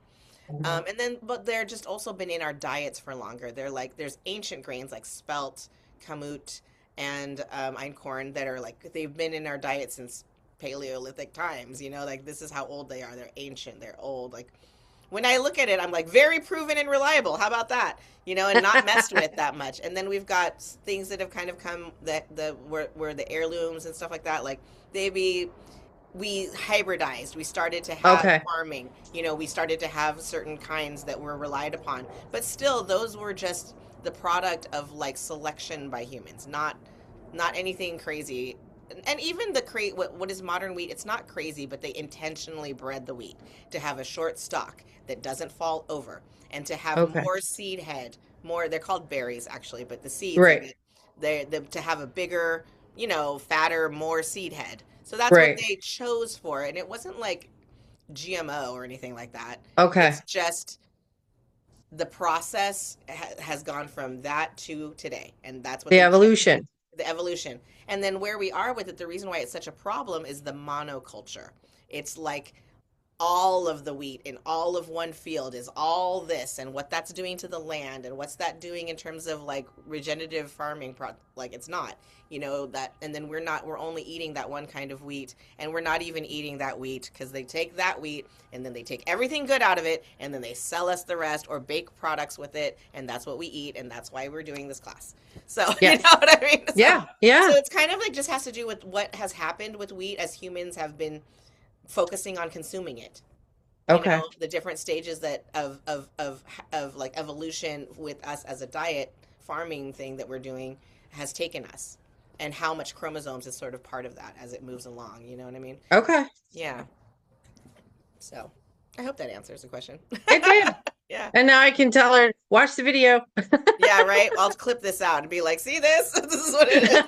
and then but they're just also been in our diets for longer. They're like there's ancient grains like spelt, kamut, and einkorn that are like they've been in our diet since Paleolithic times. You know, like this is how old they are. They're ancient. They're old. Like when I look at it, I'm like very proven and reliable. How about that? You know, and not messed with that much. And then we've got things that have kind of come that the where the heirlooms and stuff like that. Like they be we hybridized. We started to have
Okay.
farming. You know, we started to have certain kinds that were relied upon. But still, those were just the product of like selection by humans, not anything crazy. And even the what is modern wheat, it's not crazy, but they intentionally bred the wheat to have a short stalk that doesn't fall over and to have
Okay.
more seed head, more they're called berries actually, but the seeds of
Right.
it, to have a bigger, you know, fatter, more seed head. So that's what
Right.
they chose for. And it wasn't like GMO or anything like that.
Okay.
It's just the process has gone from that to today. And that's what
The
they chose,
evolution.
the evolution. And then where we are with it, the reason why it's such a problem is the monoculture. It's like all of the wheat in all of one field is all this and what that's doing to the land and what's that doing in terms of like regenerative farming like it's not, you know, that. And then we're only eating that one kind of wheat, and we're not even eating that wheat because they take that wheat and then they take everything good out of it and then they sell us the rest or bake products with it, and that's what we eat, and that's why we're doing this class. So you
Yes.
know what I mean?
Yeah.
So
Yeah.
it's kind of like just has to do with what has happened with wheat as humans have been focusing on consuming it. You
Okay.
know, the different stages that of like evolution with us as a diet farming thing that we're doing has taken us, and how much chromosomes is sort of part of that as it moves along. You know what I mean?
Okay.
Yeah. So I hope that answers the question.
It did.
Yeah.
And now I can tell her, watch the video.
Yeah, right. I'll clip this out and be like, see this? This is what it is.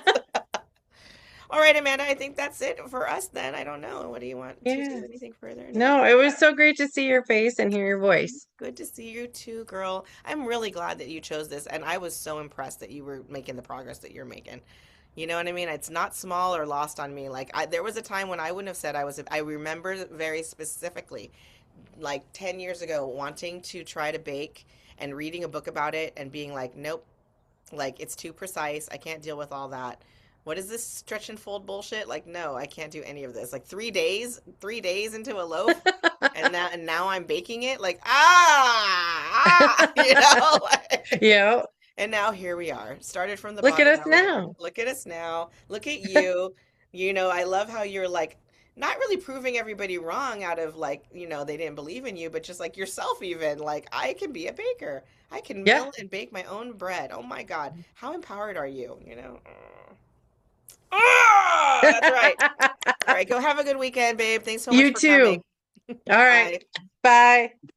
All right, Amanda, I think that's it for us then. I don't know. What do you want to
Yeah.
do? Anything further?
No, it was so great to see your face and hear your voice.
Good to see you too, girl. I'm really glad that you chose this, and I was so impressed that you were making the progress that you're making. You know what I mean? It's not small or lost on me. Like there was a time when I wouldn't have said I was. I remember very specifically, like 10 years ago, wanting to try to bake and reading a book about it and being like, nope, like it's too precise. I can't deal with all that. What is this stretch and fold bullshit? Like, no, I can't do any of this. Like 3 days into a loaf, and now I'm baking it. Like, you know. Like,
Yeah.
and now here we are. Started from the
Look at
bottom.
us
Now we're here.
now.
Look at us now. Look at you. You know, I love how you're like not really proving everybody wrong out of like, you know, they didn't believe in you, but just like yourself even. Like, I can be a baker. I can
Yeah.
mill and bake my own bread. Oh my God. How empowered are you? You know? That's right. All right. Go have a good weekend, babe. Thanks so much
You
for
too.
coming.
All right.
Bye.
Bye.